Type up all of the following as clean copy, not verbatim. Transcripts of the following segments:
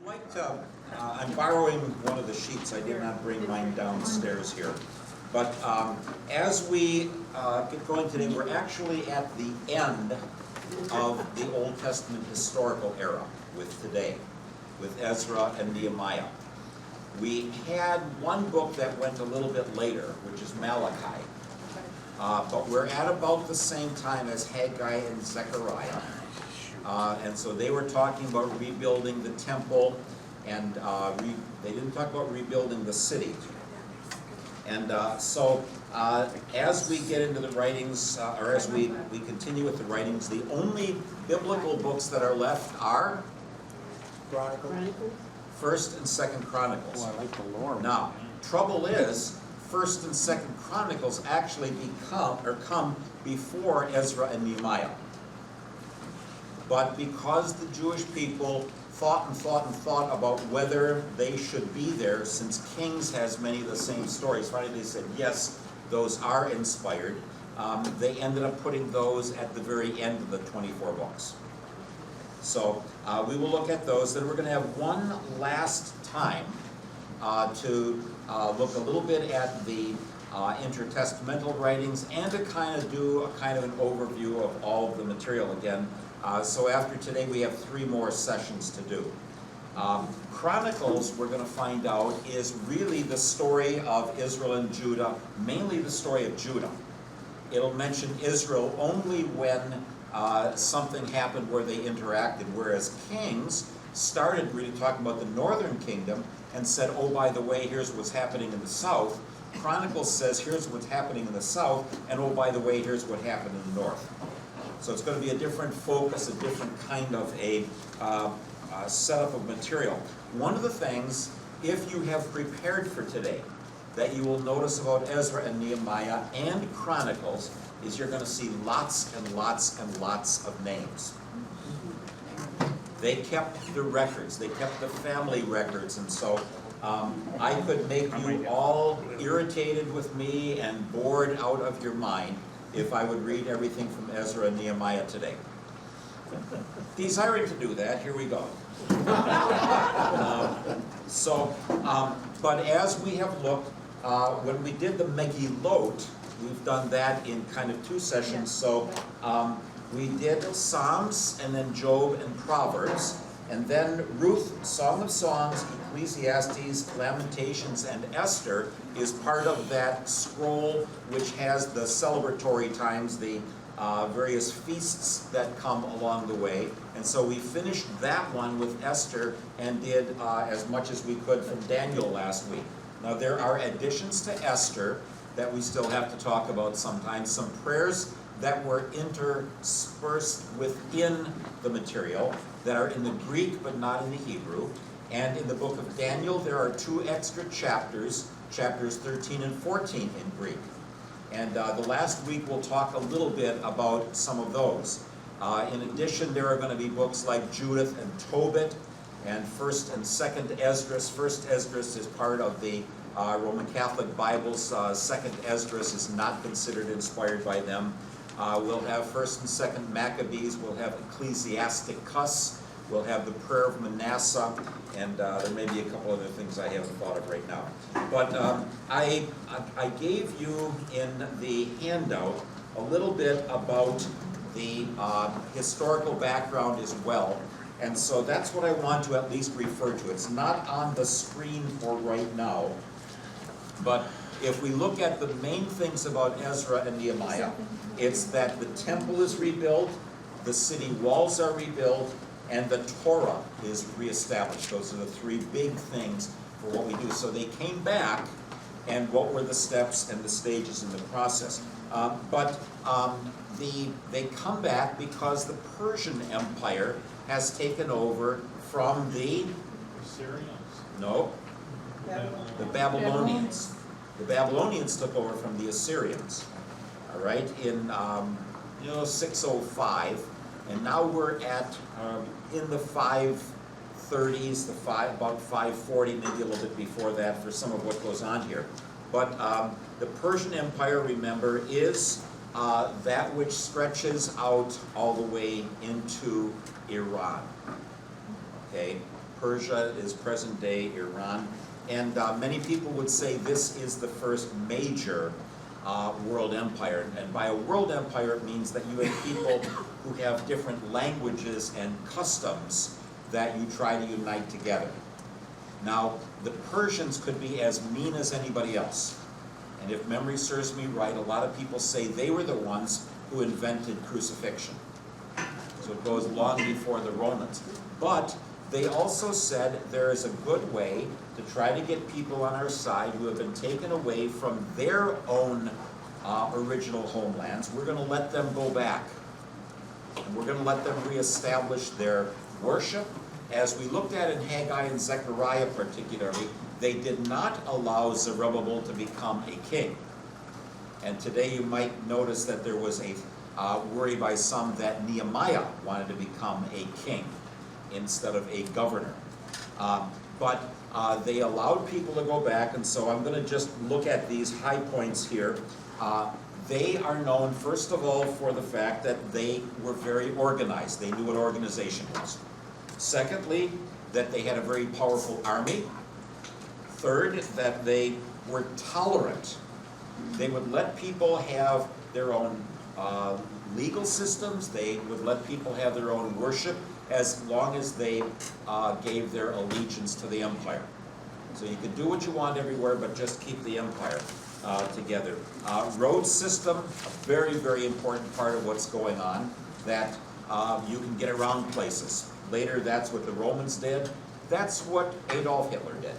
like to, I'm borrowing one of the sheets. I did not bring mine downstairs here. But as we get going today, we're actually at the end of the Old Testament historical era with today, with Ezra and Nehemiah. We had one book that went a little bit later, which is Malachi. But we're at about the same time as Haggai and Zechariah. And so they were talking about rebuilding the temple, and they didn't talk about rebuilding the city. And so as we get into the writings, or as we continue with the writings, the only biblical books that are left are Chronicles. First and Second Chronicles. Oh, I like the Lord. Now, trouble is, First and Second Chronicles actually come before Ezra and Nehemiah. But because the Jewish people thought about whether they should be there, since Kings has many of the same stories, finally they said, yes, those are inspired. They ended up putting those at the very end of the 24 books. So we will look at those. Then we're going to have one last time to look a little bit at the intertestamental writings and to kind of do a kind of an overview of all of the material again. So after today we have 3 more sessions to do. Chronicles, we're going to find out, is really the story of Israel and Judah, mainly the story of Judah. It'll mention Israel only when something happened where they interacted, whereas Kings started really talking about the northern kingdom and said, oh, by the way, here's what's happening in the south. Chronicles says, here's what's happening in the south, and oh, by the way, here's what happened in the north. So it's going to be a different focus, a different kind of a setup of material. One of the things, if you have prepared for today, that you will notice about Ezra and Nehemiah and Chronicles is you're going to see lots and lots and lots of names. They kept the records, they kept the family records, and so I could make you all irritated with me and bored out of your mind if I would read everything from Ezra and Nehemiah today. Desiring to do that, here we go. But as we have looked, when we did the Megillot, we've done that in kind of 2 sessions. So we did Psalms, and then Job and Proverbs, and then Ruth, Song of Songs, Ecclesiastes, Lamentations, and Esther is part of that scroll which has the celebratory times, the various feasts that come along the way. And so we finished that one with Esther and did as much as we could from Daniel last week. Now there are additions to Esther that we still have to talk about sometimes, some prayers that were interspersed within the material that are in the Greek but not in the Hebrew. And in the book of Daniel, there are 2 extra chapters, chapters 13 and 14 in Greek. And the last week we'll talk a little bit about some of those. In addition, there are going to be books like Judith and Tobit, and 1st and 2nd Esdras. 1st Esdras is part of the Roman Catholic Bibles. 2nd Esdras is not considered inspired by them. We'll have 1st and 2nd Maccabees. We'll have Ecclesiasticus. We'll have the Prayer of Manasseh, and there may be a couple other things I haven't thought of right now. But I gave you in the handout a little bit about the historical background as well. And so that's what I want to at least refer to. It's not on the screen for right now. But if we look at the main things about Ezra and Nehemiah, it's that the temple is rebuilt, the city walls are rebuilt, and the Torah is reestablished. Those are the 3 big things for what we do. So they came back, and what were the steps and the stages in the process. They come back because the Persian Empire has taken over from the Assyrians. No, the Babylonians. The Babylonians took over from the Assyrians. All right, in 605, and now we're at in the 530s, about 540, maybe a little bit before that for some of what goes on here. But the Persian Empire, remember, is that which stretches out all the way into Iran. Okay, Persia is present-day Iran. And many people would say this is the first major world empire. And by a world empire, it means that you have people who have different languages and customs that you try to unite together. Now, the Persians could be as mean as anybody else. And if memory serves me right, a lot of people say they were the ones who invented crucifixion. So it goes long before the Romans. But they also said there is a good way to try to get people on our side who have been taken away from their own original homelands. We're going to let them go back. And we're going to let them reestablish their worship. As we looked at in Haggai and Zechariah particularly, they did not allow Zerubbabel to become a king. And today you might notice that there was a worry by some that Nehemiah wanted to become a king instead of a governor. But they allowed people to go back, and so I'm going to just look at these high points here. They are known, first of all, for the fact that they were very organized. They knew what organization was. Secondly, that they had a very powerful army. Third, that they were tolerant. They would let people have their own legal systems. They would let people have their own worship as long as they gave their allegiance to the empire. So you can do what you want everywhere, but just keep the empire together. Road system, a very, very important part of what's going on, that you can get around places. Later, that's what the Romans did. That's what Adolf Hitler did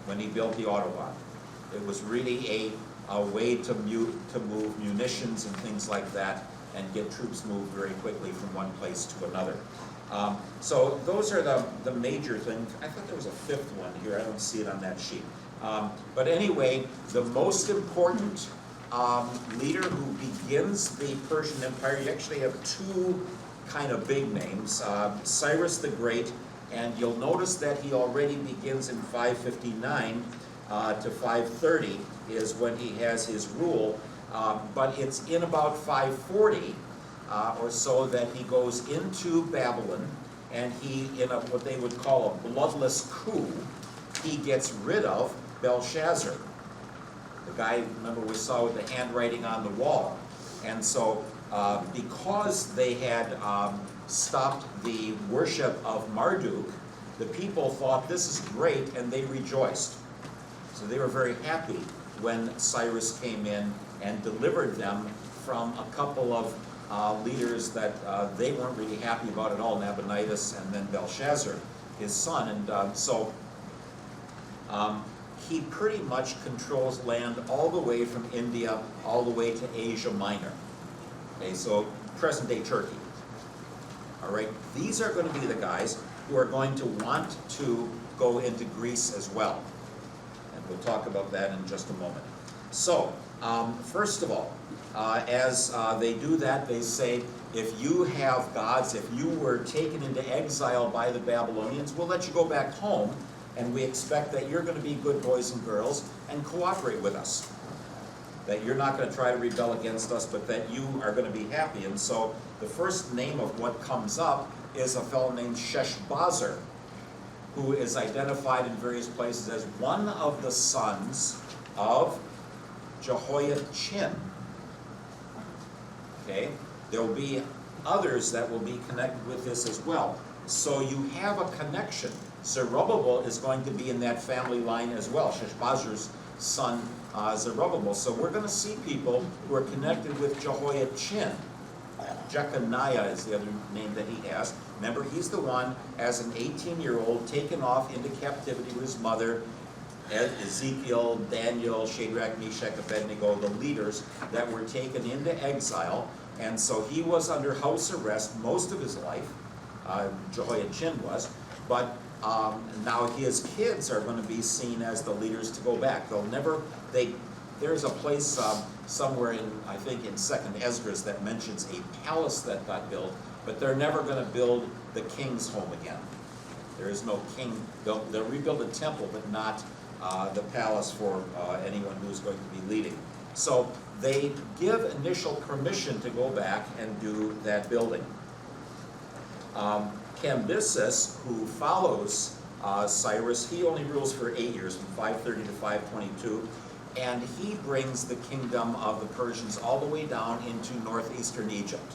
when he built the Autobahn. It was really a way to move munitions and things like that and get troops moved very quickly from one place to another. So those are the major things. I thought there was a fifth one here. I don't see it on that sheet. But anyway, the most important leader who begins the Persian Empire, you actually have two kind of big names, Cyrus the Great, and you'll notice that he already begins in 559 to 530 is when he has his rule, but it's in about 540 or so that he goes into Babylon, and he, in what they would call a bloodless coup, he gets rid of Belshazzar, the guy, remember, we saw with the handwriting on the wall. And so because they had stopped the worship of Marduk, the people thought this is great, and they rejoiced. So they were very happy when Cyrus came in and delivered them from a couple of leaders that they weren't really happy about at all, Nabonidus and then Belshazzar, his son. And so he pretty much controls land all the way from India all the way to Asia Minor. Okay, so present-day Turkey. All right, these are going to be the guys who are going to want to go into Greece as well. And we'll talk about that in just a moment. So, first of all, as they do that, they say, if you have gods, if you were taken into exile by the Babylonians, we'll let you go back home, and we expect that you're going to be good boys and girls and cooperate with us. That you're not going to try to rebel against us, but that you are going to be happy. And so the first name of what comes up is a fellow named Sheshbazzar, who is identified in various places as one of the sons of Jehoiachin. Okay? There will be others that will be connected with this as well. So you have a connection. Zerubbabel is going to be in that family line as well, Sheshbazzar's son Zerubbabel. So we're going to see people who are connected with Jehoiachin. Jeconiah is the other name that he has. Remember, he's the one, as an 18-year-old, taken off into captivity with his mother, Ezekiel, Daniel, Shadrach, Meshach, Abednego, the leaders that were taken into exile. And so he was under house arrest most of his life, Jehoiachin was, but now his kids are going to be seen as the leaders to go back. There's a place somewhere in, I think in 2nd Ezra that mentions a palace that got built, but they're never going to build the king's home again. There is no king. They'll rebuild a temple, but not the palace for anyone who's going to be leading. So they give initial permission to go back and do that building. Cambyses, who follows Cyrus, he only rules for 8 years, from 530 to 522, and he brings the kingdom of the Persians all the way down into northeastern Egypt.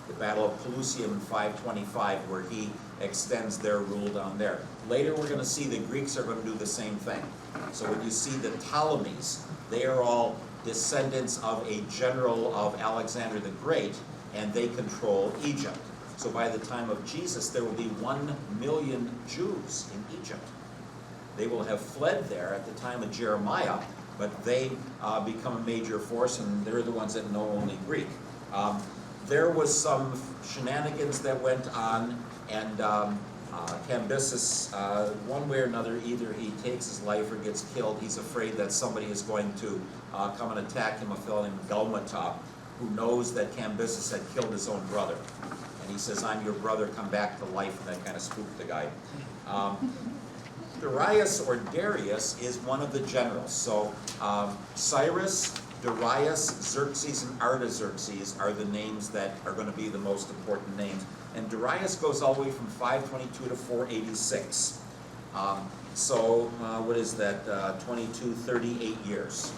The Battle of Pelusium in 525, where he extends their rule down there. Later we're going to see the Greeks are going to do the same thing. So when you see the Ptolemies, they are all descendants of a general of Alexander the Great, and they control Egypt. So by the time of Jesus, there will be 1 million Jews in Egypt. They will have fled there at the time of Jeremiah, but they become a major force, and they're the ones that know only Greek. There was some shenanigans that went on, and Cambyses, one way or another, either he takes his life or gets killed. He's afraid that somebody is going to come and attack him, a fellow named Belmatop, who knows that Cambyses had killed his own brother. And he says, "I'm your brother, come back to life," and that kind of spooked the guy. Darius or Darius is one of the generals. So Cyrus, Darius, Xerxes, and Artaxerxes are the names that are going to be the most important names. And Darius goes all the way from 522 to 486. What is that? 22, 38 years.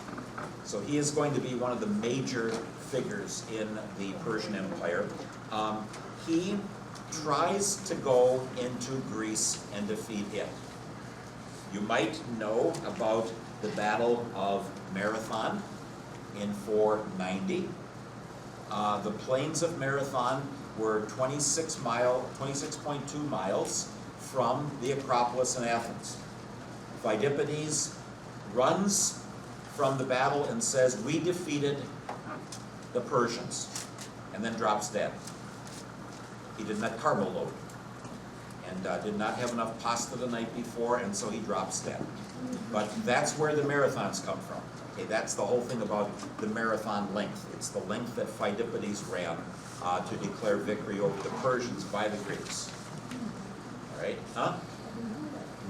So he is going to be one of the major figures in the Persian Empire. He tries to go into Greece and defeat it. You might know about the Battle of Marathon in 490. The plains of Marathon were 26.2 miles from the Acropolis in Athens. Pheidippides runs from the battle and says, "We defeated the Persians," and then drops dead. He did not carbo load, and did not have enough pasta the night before, and so he drops dead. But that's where the marathons come from. Okay, that's the whole thing about the marathon length. It's the length that Pheidippides ran to declare victory over the Persians by the Greeks. All right, huh?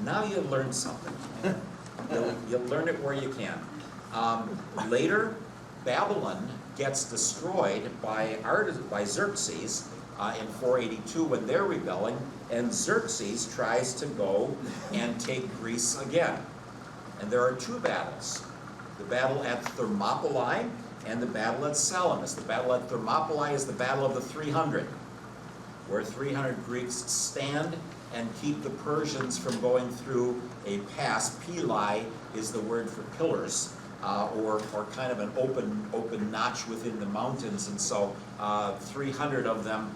Now you learned something. You learn it where you can. Later, Babylon gets destroyed by Xerxes in 482 when they're rebelling, and Xerxes tries to go and take Greece again. And there are 2 battles. The battle at Thermopylae and the battle at Salamis. The battle at Thermopylae is the battle of the 300, where 300 Greeks stand and keep the Persians from going through a pass. Pili is the word for pillars, or kind of an open notch within the mountains, and so 300 of them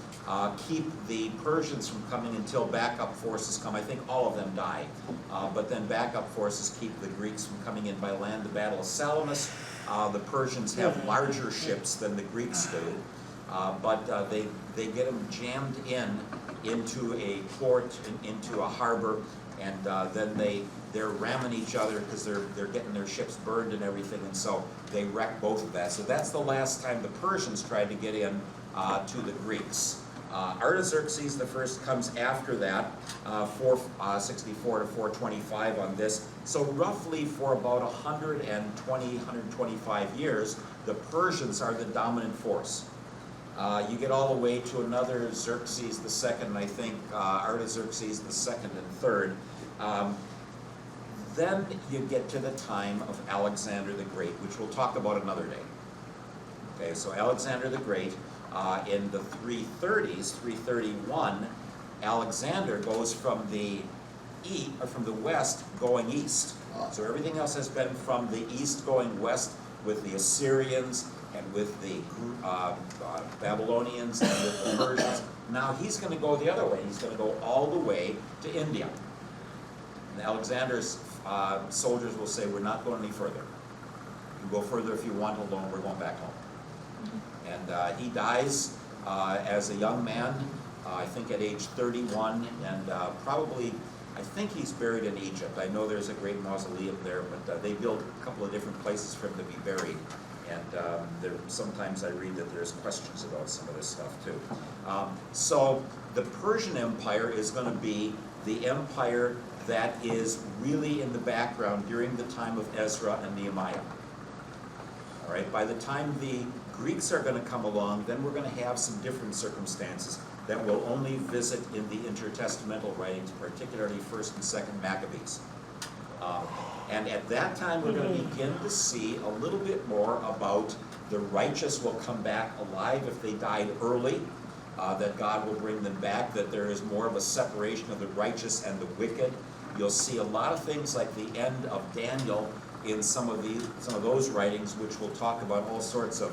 keep the Persians from coming until backup forces come. I think all of them die, but then backup forces keep the Greeks from coming in by land. The Battle of Salamis, the Persians have larger ships than the Greeks do, but they get them jammed into a port, into a harbor, and then they're ramming each other because they're getting their ships burned and everything, and so they wreck both of that. So that's the last time the Persians tried to get in to the Greeks. Artaxerxes the first comes after that, 464 to 425 on this. So roughly for about 125 years, the Persians are the dominant force. You get all the way to another Xerxes the second, I think Artaxerxes the second and third. Then you get to the time of Alexander the Great, which we'll talk about another day. Okay, so Alexander the Great, in the 330s, 331, Alexander goes from the west going east. So everything else has been from the east going west, with the Assyrians and with the Babylonians and with the Persians. Now he's going to go the other way. He's going to go all the way to India. And Alexander's soldiers will say, "We're not going any further. You can go further if you want alone. We're going back home." And he dies as a young man, I think at age 31, and probably, I think he's buried in Egypt. I know there's a great mausoleum there, but they built a couple of different places for him to be buried. And sometimes I read that there's questions about some of this stuff too. So the Persian Empire is going to be the empire that is really in the background during the time of Ezra and Nehemiah. All right, by the time the Greeks are going to come along, then we're going to have some different circumstances that we'll only visit in the intertestamental writings, particularly 1st and 2nd Maccabees. And at that time, we're going to begin to see a little bit more about the righteous will come back alive if they died early, that God will bring them back, that there is more of a separation of the righteous and the wicked. You'll see a lot of things like the end of Daniel in some of those writings, which will talk about all sorts of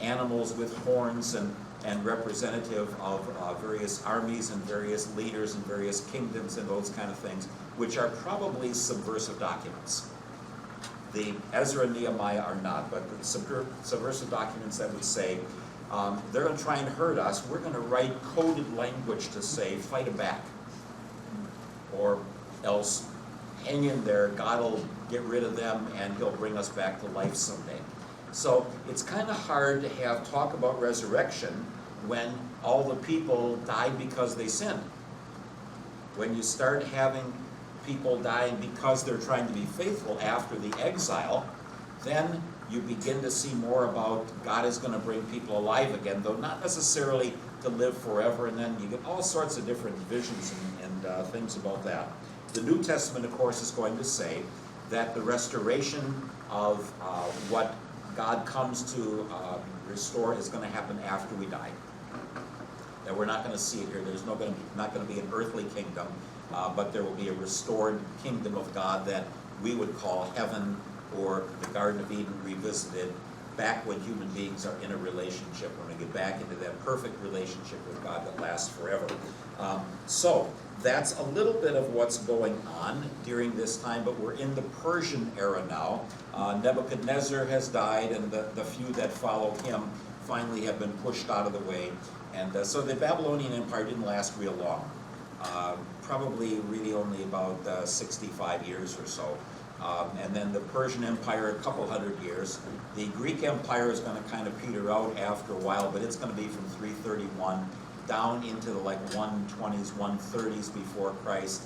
animals with horns and representative of various armies and various leaders and various kingdoms and those kind of things, which are probably subversive documents. The Ezra and Nehemiah are not, but the subversive documents that would say, they're going to try and hurt us, we're going to write coded language to say, fight them back. Or else, hang in there, God will get rid of them and he'll bring us back to life someday. So it's kind of hard to have talk about resurrection when all the people died because they sinned. When you start having people dying because they're trying to be faithful after the exile, then you begin to see more about God is going to bring people alive again, though not necessarily to live forever, and then you get all sorts of different visions and things about that. The New Testament, of course, is going to say that the restoration of what God comes to restore is going to happen after we die. That we're not going to see it here. There's not going to be an earthly kingdom, but there will be a restored kingdom of God that we would call heaven or the Garden of Eden revisited, back when human beings are in a relationship, when we get back into that perfect relationship with God that lasts forever. So that's a little bit of what's going on during this time, but we're in the Persian era now. Nebuchadnezzar has died, and the few that follow him finally have been pushed out of the way. And so the Babylonian Empire didn't last real long. Probably really only about 65 years or so. And then the Persian Empire, a couple hundred years. The Greek Empire is going to kind of peter out after a while, but it's going to be from 331 down into the 120s, 130s before Christ.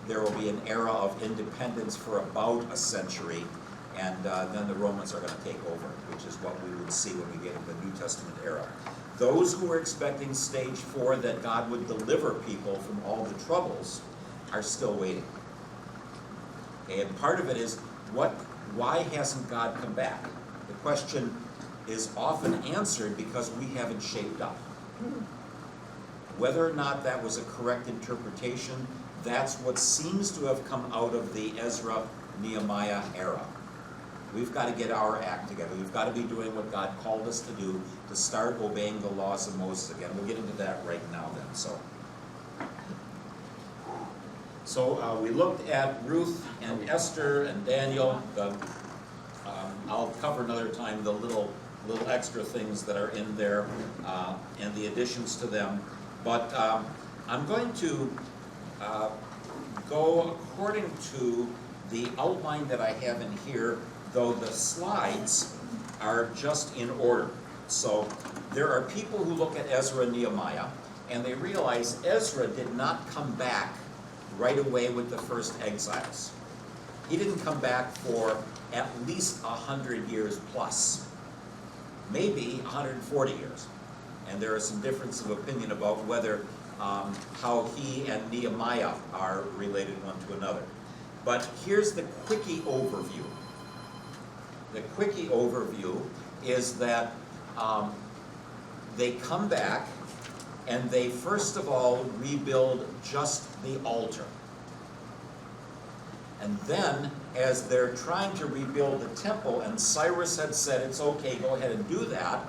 There will be an era of independence for about a century, and then the Romans are going to take over, which is what we would see when we get into the New Testament era. Those who were expecting stage 4, that God would deliver people from all the troubles, are still waiting. And part of it is, why hasn't God come back? The question is often answered because we haven't shaped up. Whether or not that was a correct interpretation, that's what seems to have come out of the Ezra-Nehemiah era. We've got to get our act together. We've got to be doing what God called us to do, to start obeying the laws of Moses again. We'll get into that right now then. So we looked at Ruth and Esther and Daniel. I'll cover another time the little extra things that are in there and the additions to them. But I'm going to go according to the outline that I have in here, though the slides are just in order. So there are people who look at Ezra and Nehemiah, and they realize Ezra did not come back right away with the first exiles. He didn't come back for at least 100 years plus, maybe 140 years. And there are some difference of opinion about whether how he and Nehemiah are related one to another. But here's the quickie overview. The quickie overview is that they come back and they first of all rebuild just the altar. And then, as they're trying to rebuild the temple, and Cyrus had said, it's okay, go ahead and do that,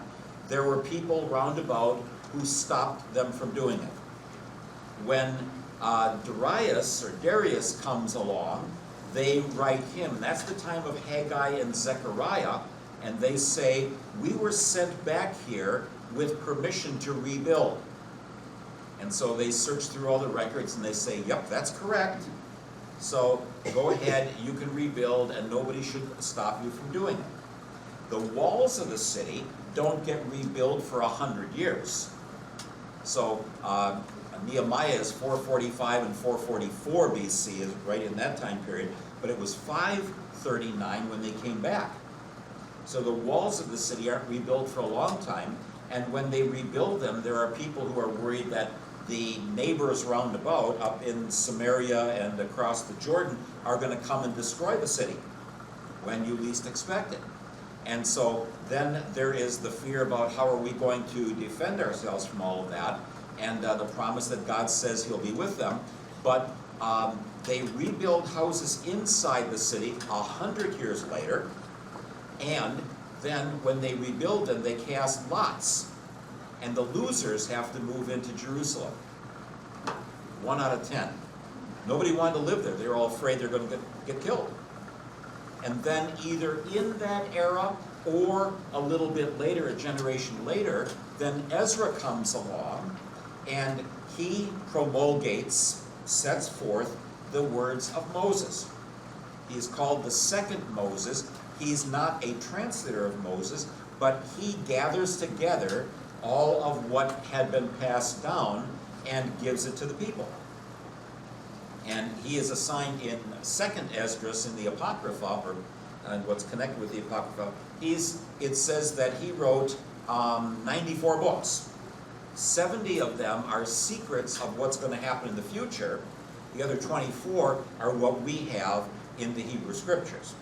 there were people round about who stopped them from doing it. When Darius comes along, they write him. That's the time of Haggai and Zechariah, and they say, we were sent back here with permission to rebuild. And so they search through all the records and they say, yep, that's correct. So go ahead, you can rebuild, and nobody should stop you from doing it. The walls of the city don't get rebuilt for 100 years. So Nehemiah is 445 and 444 BC, is right in that time period, but it was 539 when they came back. So the walls of the city aren't rebuilt for a long time, and when they rebuild them, there are people who are worried that the neighbors round about, up in Samaria and across the Jordan, are going to come and destroy the city when you least expect it. And so then there is the fear about how are we going to defend ourselves from all of that, and the promise that God says he'll be with them. But they rebuild houses inside the city 100 years later, and then when they rebuild them, they cast lots, and the losers have to move into Jerusalem. 1 out of 10. Nobody wanted to live there. They were all afraid they're going to get killed. And then either in that era or a little bit later, a generation later, then Ezra comes along and he promulgates, sets forth the words of Moses. He's called the second Moses. He's not a translator of Moses, but he gathers together all of what had been passed down and gives it to the people. And he is assigned in second Esdras in the Apocrypha, and what's connected with the Apocrypha, it says that he wrote 94 books. 70 of them are secrets of what's going to happen in the future. The other 24 are what we have in the Hebrew Scriptures.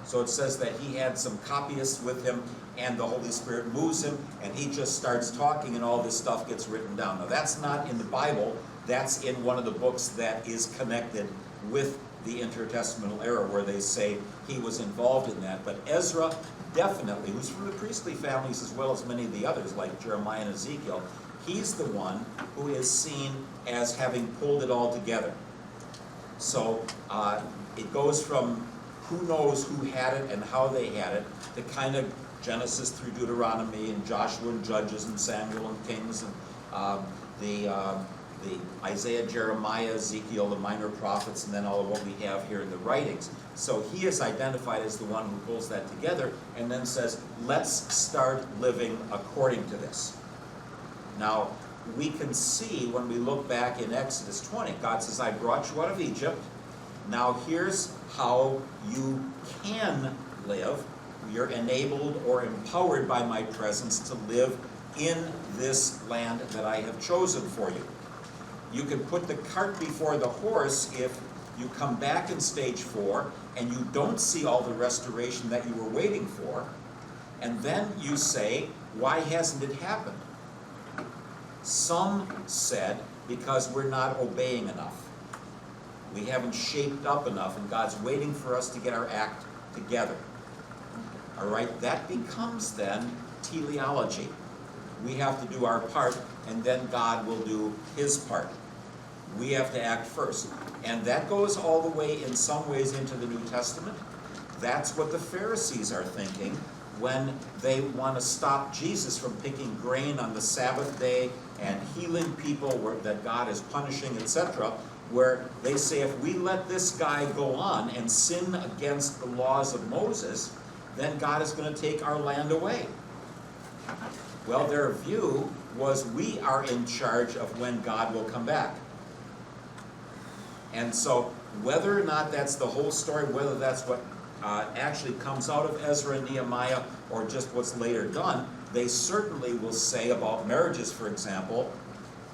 So it says that he had some copyists with him, and the Holy Spirit moves him, and he just starts talking, and all this stuff gets written down. Now that's not in the Bible. That's in one of the books that is connected with the intertestamental era, where they say he was involved in that. But Ezra definitely, who's from the priestly families as well as many of the others, like Jeremiah and Ezekiel, he's the one who is seen as having pulled it all together. So it goes from who knows who had it and how they had it, to kind of Genesis through Deuteronomy and Joshua and Judges and Samuel and Kings and the Isaiah, Jeremiah, Ezekiel, the minor prophets, and then all of what we have here in the writings. So he is identified as the one who pulls that together and then says, let's start living according to this. Now, we can see when we look back in Exodus 20, God says, I brought you out of Egypt. Now here's how you can live. You're enabled or empowered by my presence to live in this land that I have chosen for you. You can put the cart before the horse if you come back in stage 4 and you don't see all the restoration that you were waiting for, and then you say, why hasn't it happened? Some said, because we're not obeying enough. We haven't shaped up enough, and God's waiting for us to get our act together. All right, that becomes then teleology. We have to do our part, and then God will do his part. We have to act first. And that goes all the way, in some ways, into the New Testament. That's what the Pharisees are thinking when they want to stop Jesus from picking grain on the Sabbath day and healing people that God is punishing, etc., where they say, if we let this guy go on and sin against the laws of Moses, then God is going to take our land away. Well, their view was, we are in charge of when God will come back. And so whether or not that's the whole story, whether that's what actually comes out of Ezra and Nehemiah or just what's later done, they certainly will say about marriages, for example,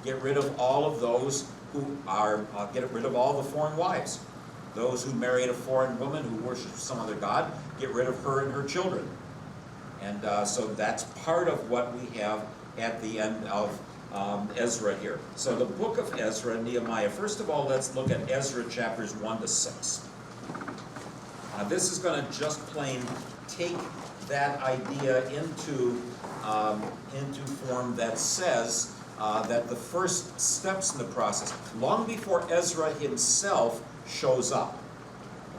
get rid of all of those who are, get rid of all the foreign wives. Those who married a foreign woman who worships some other god, get rid of her and her children. And so that's part of what we have at the end of Ezra here. So the book of Ezra and Nehemiah, first of all, let's look at Ezra chapters 1 to 6. This is going to just plain take that idea into form that says that the first steps in the process, long before Ezra himself shows up.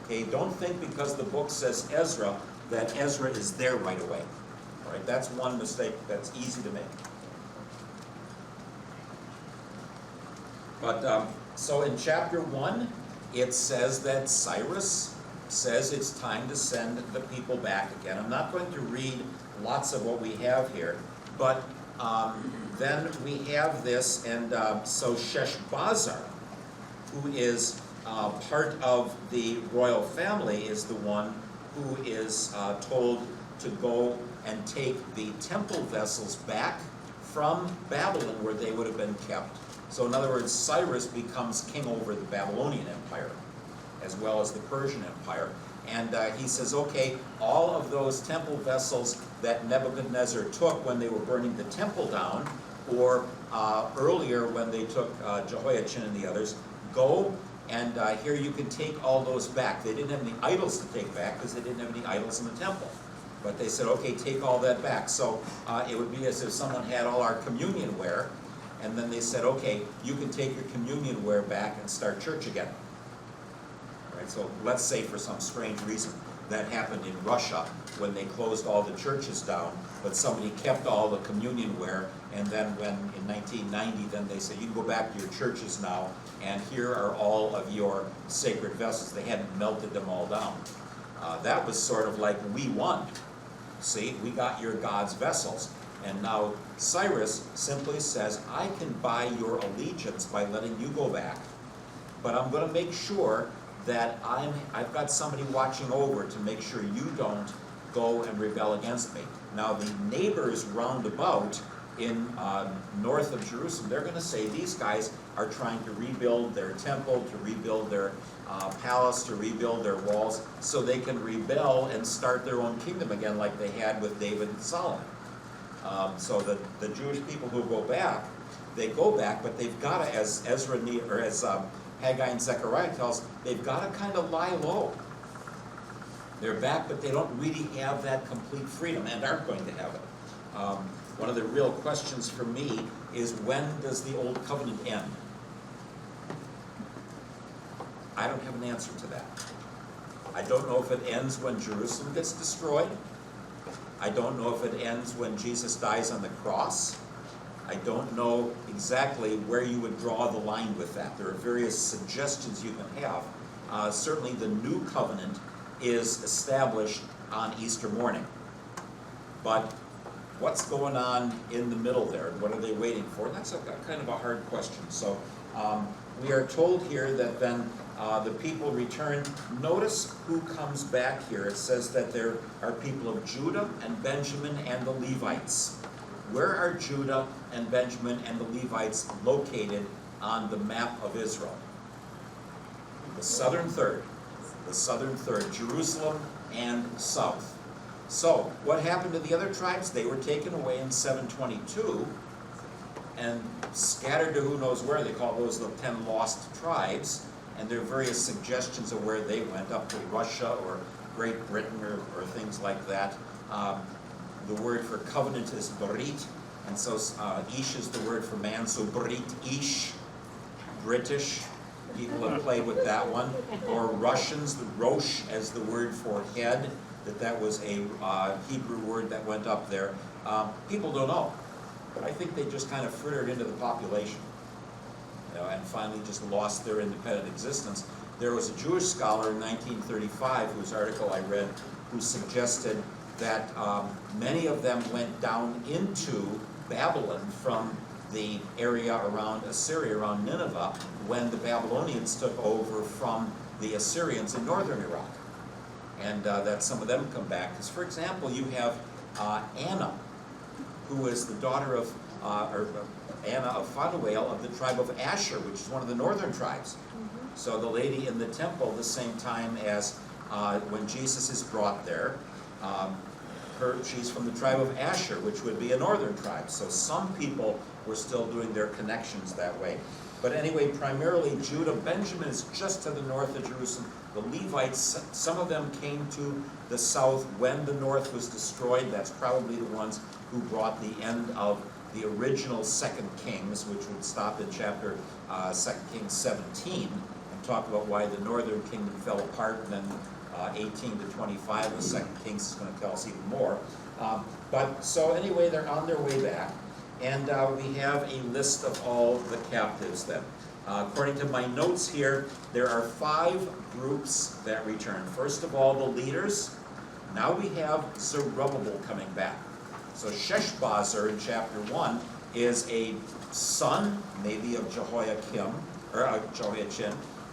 Okay, don't think because the book says Ezra that Ezra is there right away. All right, that's one mistake that's easy to make. But so in chapter 1, it says that Cyrus says it's time to send the people back again. I'm not going to read lots of what we have here, but then we have this, and so Sheshbazzar, who is part of the royal family, is the one who is told to go and take the temple vessels back from Babylon where they would have been kept. So in other words, Cyrus becomes king over the Babylonian Empire as well as the Persian Empire. And he says, okay, all of those temple vessels that Nebuchadnezzar took when they were burning the temple down, or earlier when they took Jehoiachin and the others, go and here you can take all those back. They didn't have any idols to take back because they didn't have any idols in the temple. But they said, okay, take all that back. So it would be as if someone had all our communion ware, and then they said, okay, you can take your communion ware back and start church again. Right, so let's say for some strange reason that happened in Russia when they closed all the churches down, but somebody kept all the communion ware, and then when in 1990, then they said, you can go back to your churches now, and here are all of your sacred vessels. They hadn't melted them all down. That was sort of like, we won. See, we got your God's vessels. And now Cyrus simply says, I can buy your allegiance by letting you go back, but I'm going to make sure that I've got somebody watching over to make sure you don't go and rebel against me. Now the neighbors round about in north of Jerusalem, they're going to say these guys are trying to rebuild their temple, to rebuild their palace, to rebuild their walls, so they can rebel and start their own kingdom again like they had with David and Solomon. So the Jewish people who go back, they go back, but they've got to, as Ezra or as Haggai and Zechariah tells, they've got to kind of lie low. They're back, but they don't really have that complete freedom and aren't going to have it. One of the real questions for me is, when does the Old Covenant end? I don't have an answer to that. I don't know if it ends when Jerusalem gets destroyed. I don't know if it ends when Jesus dies on the cross. I don't know exactly where you would draw the line with that. There are various suggestions you can have. Certainly the new covenant is established on Easter morning. But what's going on in the middle there? What are they waiting for? That's a kind of a hard question. So we are told here that then the people return. Notice who comes back here. It says that there are people of Judah and Benjamin and the Levites. Where are Judah and Benjamin and the Levites located on the map of Israel? The southern third. The southern third. Jerusalem and south. So, what happened to the other tribes? They were taken away in 722 and scattered to who knows where. They call those the 10 lost tribes. And there are various suggestions of where they went, up to Russia or Great Britain or things like that. The word for covenant is Brit, and so Ish is the word for man, so Brit Ish, British, people have played with that one. Or Russians, the Rosh as the word for head, that was a Hebrew word that went up there. People don't know, but I think they just kind of frittered into the population, and finally just lost their independent existence. There was a Jewish scholar in 1935 whose article I read, who suggested that many of them went down into Babylon from the area around Assyria, around Nineveh, when the Babylonians took over from the Assyrians in northern Iraq. And that some of them come back. Because, for example, you have Anna, who is the daughter of, Anna of Phanuel of the tribe of Asher, which is one of the northern tribes. Mm-hmm. So the lady in the temple, the same time as when Jesus is brought there, she's from the tribe of Asher, which would be a northern tribe. So some people were still doing their connections that way. But anyway, primarily Judah. Benjamin is just to the north of Jerusalem. The Levites, some of them came to the south when the north was destroyed. That's probably the ones who brought the end of the original 2 Kings, which would stop in chapter 2 Kings 17, and talk about why the northern kingdom fell apart, and then 18 to 25 of 2 Kings is going to tell us even more. But so anyway, they're on their way back, and we have a list of all the captives then. According to my notes here, there are 5 groups that return. First of all, the leaders. Now we have Zerubbabel coming back. So Sheshbazzar in chapter 1 is a son, maybe of Jehoiachin,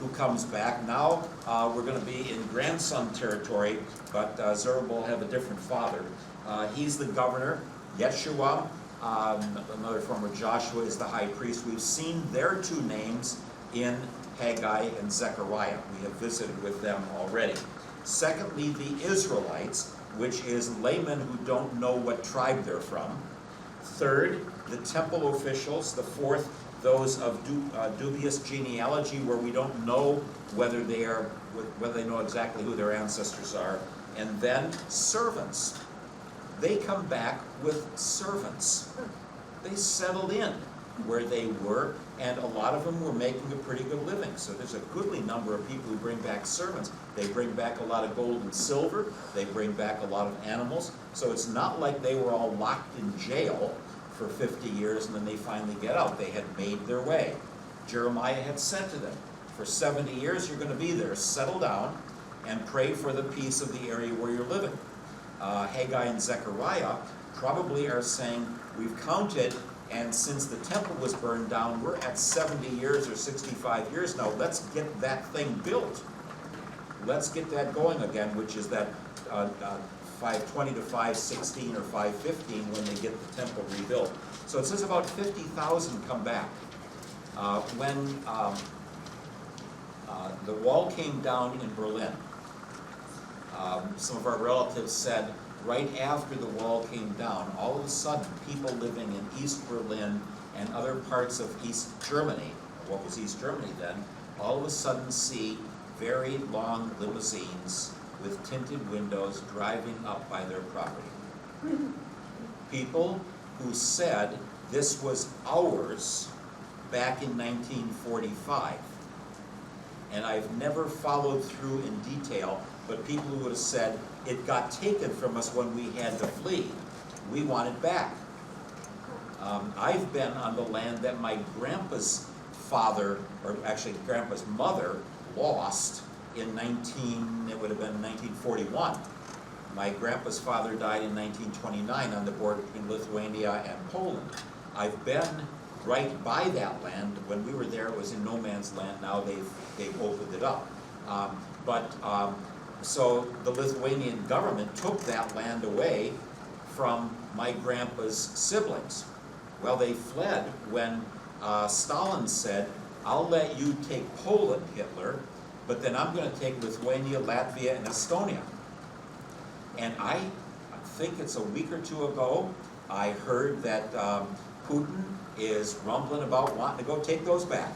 who comes back. Now we're going to be in grandson territory, but Zerubbabel have a different father. He's the governor. Yeshua, another form of Joshua, is the high priest. We've seen their two names in Haggai and Zechariah. We have visited with them already. Secondly, the Israelites, which is laymen who don't know what tribe they're from. Third, the temple officials. The fourth, those of dubious genealogy, where we don't know whether they know exactly who their ancestors are. And then servants. They come back with servants. They settled in where they were, and a lot of them were making a pretty good living. So there's a goodly number of people who bring back servants. They bring back a lot of gold and silver. They bring back a lot of animals. So it's not like they were all locked in jail for 50 years and then they finally get out. They had made their way. Jeremiah had said to them, for 70 years you're going to be there. Settle down and pray for the peace of the area where you're living. Haggai and Zechariah probably are saying, we've counted, and since the temple was burned down, we're at 70 years or 65 years now. Let's get that thing built. Let's get that going again, which is that 520 to 516 or 515 when they get the temple rebuilt. So it says about 50,000 come back. When the wall came down in Berlin, some of our relatives said, right after the wall came down, all of a sudden, people living in East Berlin and other parts of East Germany, what was East Germany then, all of a sudden see very long limousines with tinted windows driving up by their property. People who said this was ours back in 1945. And I've never followed through in detail, but people who would have said, it got taken from us when we had to flee. We want it back. I've been on the land that my grandpa's father, or actually grandpa's mother, lost in it would have been 1941. My grandpa's father died in 1929 on the border between Lithuania and Poland. I've been right by that land. When we were there, it was in no man's land. Now they've opened it up. So the Lithuanian government took that land away from my grandpa's siblings. Well, they fled when Stalin said, I'll let you take Poland, Hitler, but then I'm going to take Lithuania, Latvia, and Estonia. And I think it's a week or two ago, I heard that Putin is rumbling about wanting to go take those back.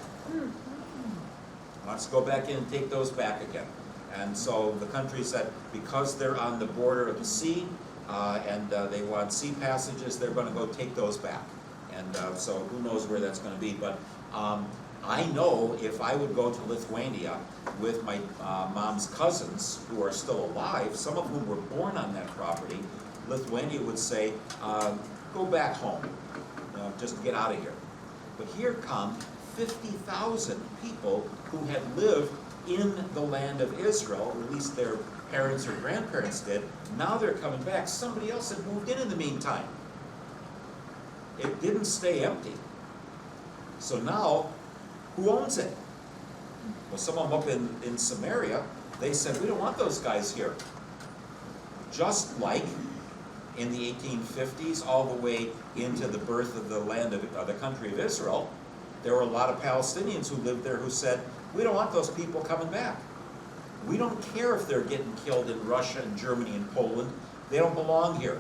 Wants to go back in and take those back again. And so the country said, because they're on the border of the sea, and they want sea passages, they're going to go take those back. And so who knows where that's going to be. But I know if I would go to Lithuania with my mom's cousins who are still alive, some of whom were born on that property, Lithuania would say, go back home, just get out of here. But here come 50,000 people who had lived in the land of Israel, or at least their parents or grandparents did. Now they're coming back. Somebody else had moved in the meantime. It didn't stay empty. So now, who owns it? Well, some of them up in Samaria, they said, we don't want those guys here. Just like in the 1850s, all the way into the birth of the land of the country of Israel, there were a lot of Palestinians who lived there who said, we don't want those people coming back. We don't care if they're getting killed in Russia and Germany and Poland. They don't belong here.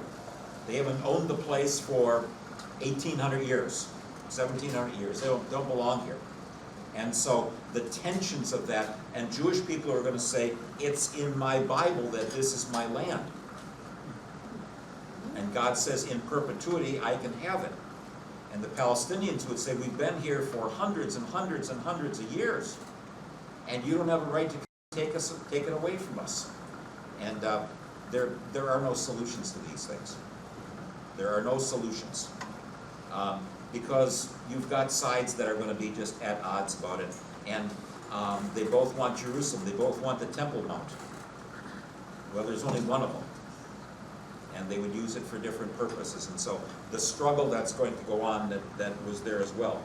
They haven't owned the place for 1,800 years, 1,700 years. They don't belong here. And so the tensions of that, and Jewish people are going to say, it's in my Bible that this is my land. And God says, in perpetuity, I can have it. And the Palestinians would say, we've been here for hundreds and hundreds and hundreds of years, and you don't have a right to take it away from us. And there are no solutions to these things. There are no solutions. Because you've got sides that are going to be just at odds about it. And they both want Jerusalem. They both want the Temple Mount. Well, there's only one of them. and they would use it for different purposes. And so the struggle that's going to go on that was there as well.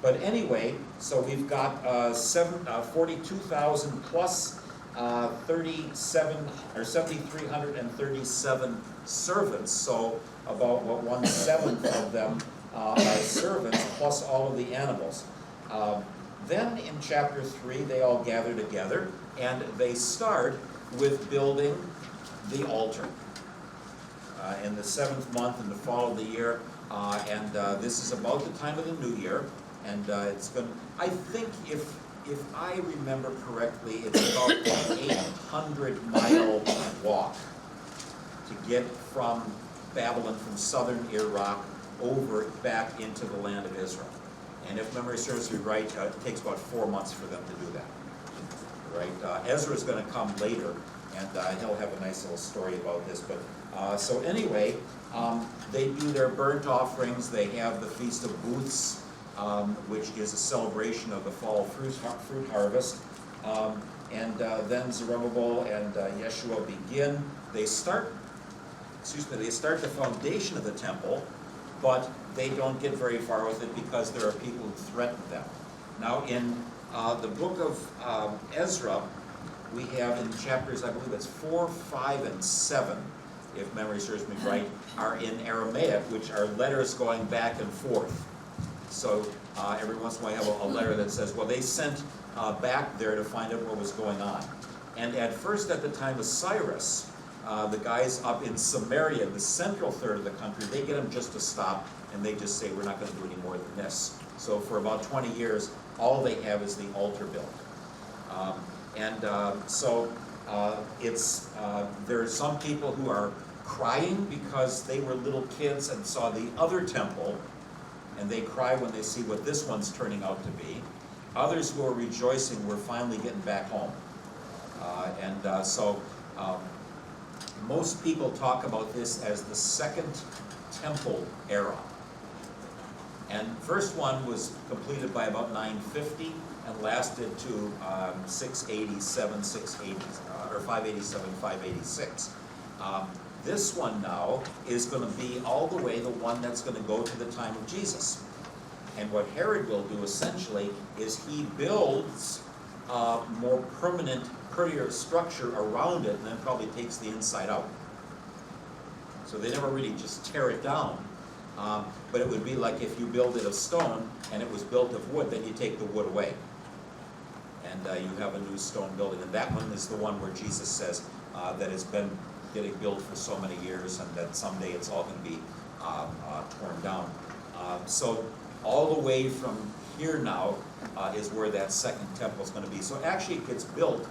But anyway, so we've got 42,000 plus 7,337 servants. So about 1/7 of them are servants, plus all of the animals. Then in chapter 3, they all gather together, and they start with building the altar. In the 7th month, in the fall of the year, and this is about the time of the new year, and it's going. I think if I remember correctly, it's about an 800-mile walk to get from Babylon, from southern Iraq, over back into the land of Israel. And if memory serves me right, it takes about 4 months for them to do that. Right? Ezra is going to come later, and he'll have a nice little story about this. But so anyway, they do their burnt offerings. They have the Feast of Booths, which is a celebration of the fall fruit harvest. And then Zerubbabel and Yeshua begin. They start the foundation of the temple, but they don't get very far with it because there are people who threaten them. Now in the book of Ezra, we have in chapters, I believe it's 4, 5, and 7, if memory serves me right, are in Aramaic, which are letters going back and forth. So every once in a while I have a letter that says, well, they sent back there to find out what was going on. And at first, at the time of Cyrus, the guys up in Samaria, the central third of the country, they get them just to stop, and they just say, we're not going to do any more than this. So for about 20 years, all they have is the altar built. There are some people who are crying because they were little kids and saw the other temple, and they cry when they see what this one's turning out to be. Others who are rejoicing, we're finally getting back home. Most people talk about this as the Second Temple era. And first one was completed by about 950 and lasted to 687, 586. This one now is going to be all the way the one that's going to go to the time of Jesus. And what Herod will do essentially is he builds more permanent, prettier structure around it, and then probably takes the inside out. So they never really just tear it down. But it would be like if you build it of stone and it was built of wood, then you take the wood away. And you have a new stone building. And that one is the one where Jesus says that has been getting built for so many years, and that someday it's all going to be torn down. So all the way from here now is where that second temple is going to be. So actually it gets built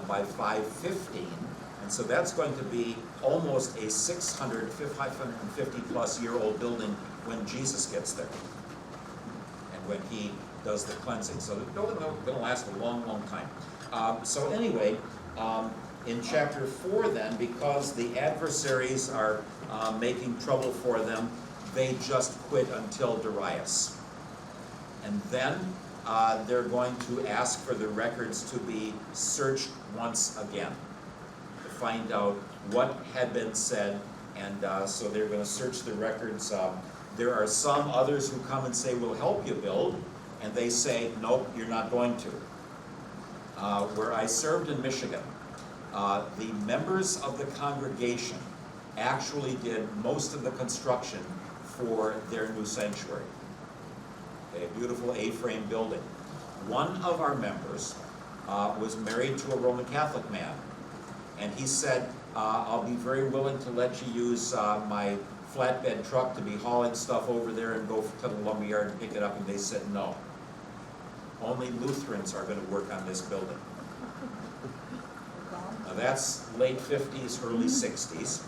by 515, and so that's going to be almost a 550 plus year old building when Jesus gets there, and when he does the cleansing. So the building is going to last a long, long time. So anyway, in chapter 4 then, because the adversaries are making trouble for them, they just quit until Darius. And then they're going to ask for the records to be searched once again to find out what had been said, and so they're going to search the records. There are some others who come and say, we'll help you build, and they say, nope, you're not going to. Where I served in Michigan, the members of the congregation actually did most of the construction for their new sanctuary. A beautiful A-frame building. One of our members was married to a Roman Catholic man, and he said, I'll be very willing to let you use my flatbed truck to be hauling stuff over there and go to the lumberyard and pick it up, and they said no. Only Lutherans are going to work on this building. Now that's late 50s, early 60s.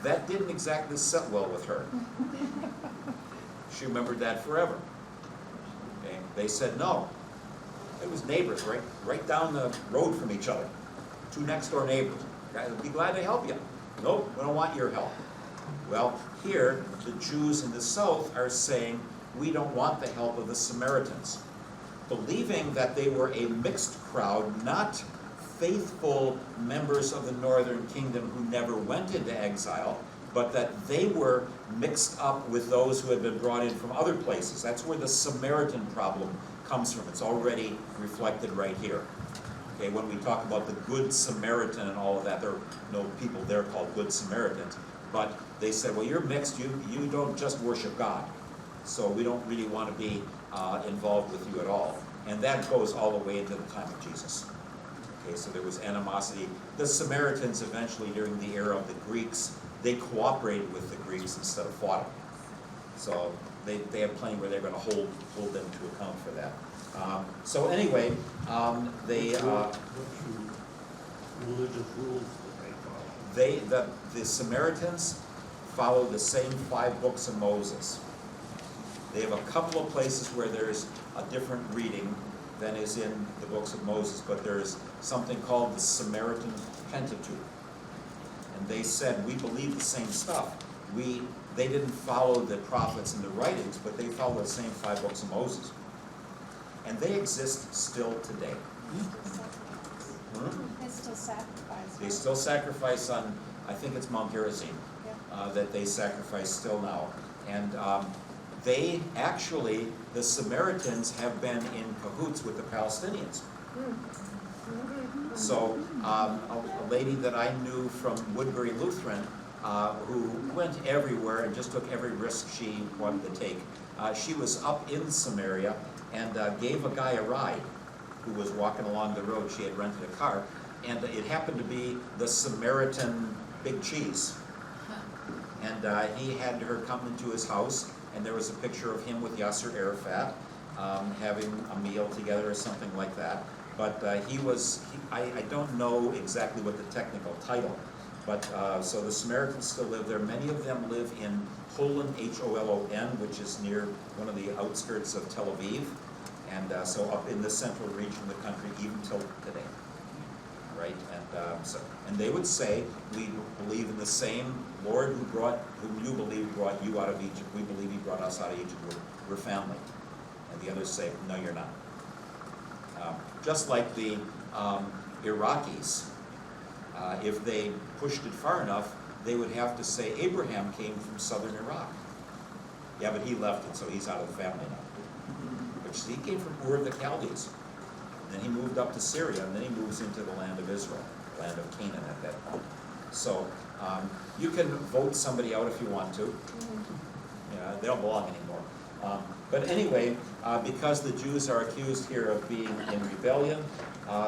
That didn't exactly sit well with her. She remembered that forever. Okay. They said no. It was neighbors right down the road from each other. 2 next door neighbors. I'd be glad to help you. Nope, we don't want your help. Well, here, the Jews in the south are saying, we don't want the help of the Samaritans. Believing that they were a mixed crowd, not faithful members of the northern kingdom who never went into exile, but that they were mixed up with those who had been brought in from other places. That's where the Samaritan problem comes from. It's already reflected right here. Okay, when we talk about the Good Samaritan and all of that, there are no people there called Good Samaritans, but they said, well, you're mixed, you don't just worship God, so we don't really want to be involved with you at all. And that goes all the way into the time of Jesus. Okay, so there was animosity. The Samaritans eventually, during the era of the Greeks, they cooperated with the Greeks instead of fought them. So they had plenty where they're going to hold them to account for that. So anyway, they What's your religious rules that they follow? the Samaritans follow the same 5 books of Moses. They have a couple of places where there's a different reading than is in the books of Moses, but there's something called the Samaritan Pentateuch. And they said, we believe the same stuff. They didn't follow the prophets and the writings, but they follow the same 5 books of Moses. And they exist still today. They still sacrifice. They still sacrifice on, I think it's Mount Gerizim, that they sacrifice still now. And they actually, the Samaritans have been in cahoots with the Palestinians. So a lady that I knew from Woodbury Lutheran, who went everywhere and just took every risk she wanted to take, she was up in Samaria and gave a guy a ride who was walking along the road. She had rented a car, and it happened to be the Samaritan Big Cheese. And he had her come into his house, and there was a picture of him with Yasser Arafat having a meal together or something like that. But I don't know exactly what the technical title, but so the Samaritans still live there. Many of them live in Holon, Holon, which is near one of the outskirts of Tel Aviv, and so up in the central region of the country, even till today, right? And they would say, we believe in the same Lord whom you believe brought you out of Egypt. We believe he brought us out of Egypt. We're family. And the others say, no, you're not. Just like the Iraqis, if they pushed it far enough, they would have to say Abraham came from southern Iraq. Yeah, but he left it, so he's out of the family now. But he came from Ur of the Chaldees. And then he moved up to Syria, and then he moves into the land of Israel, the land of Canaan at that point. So you can vote somebody out if you want to. Yeah, they don't belong anymore. But anyway, because the Jews are accused here of being in rebellion,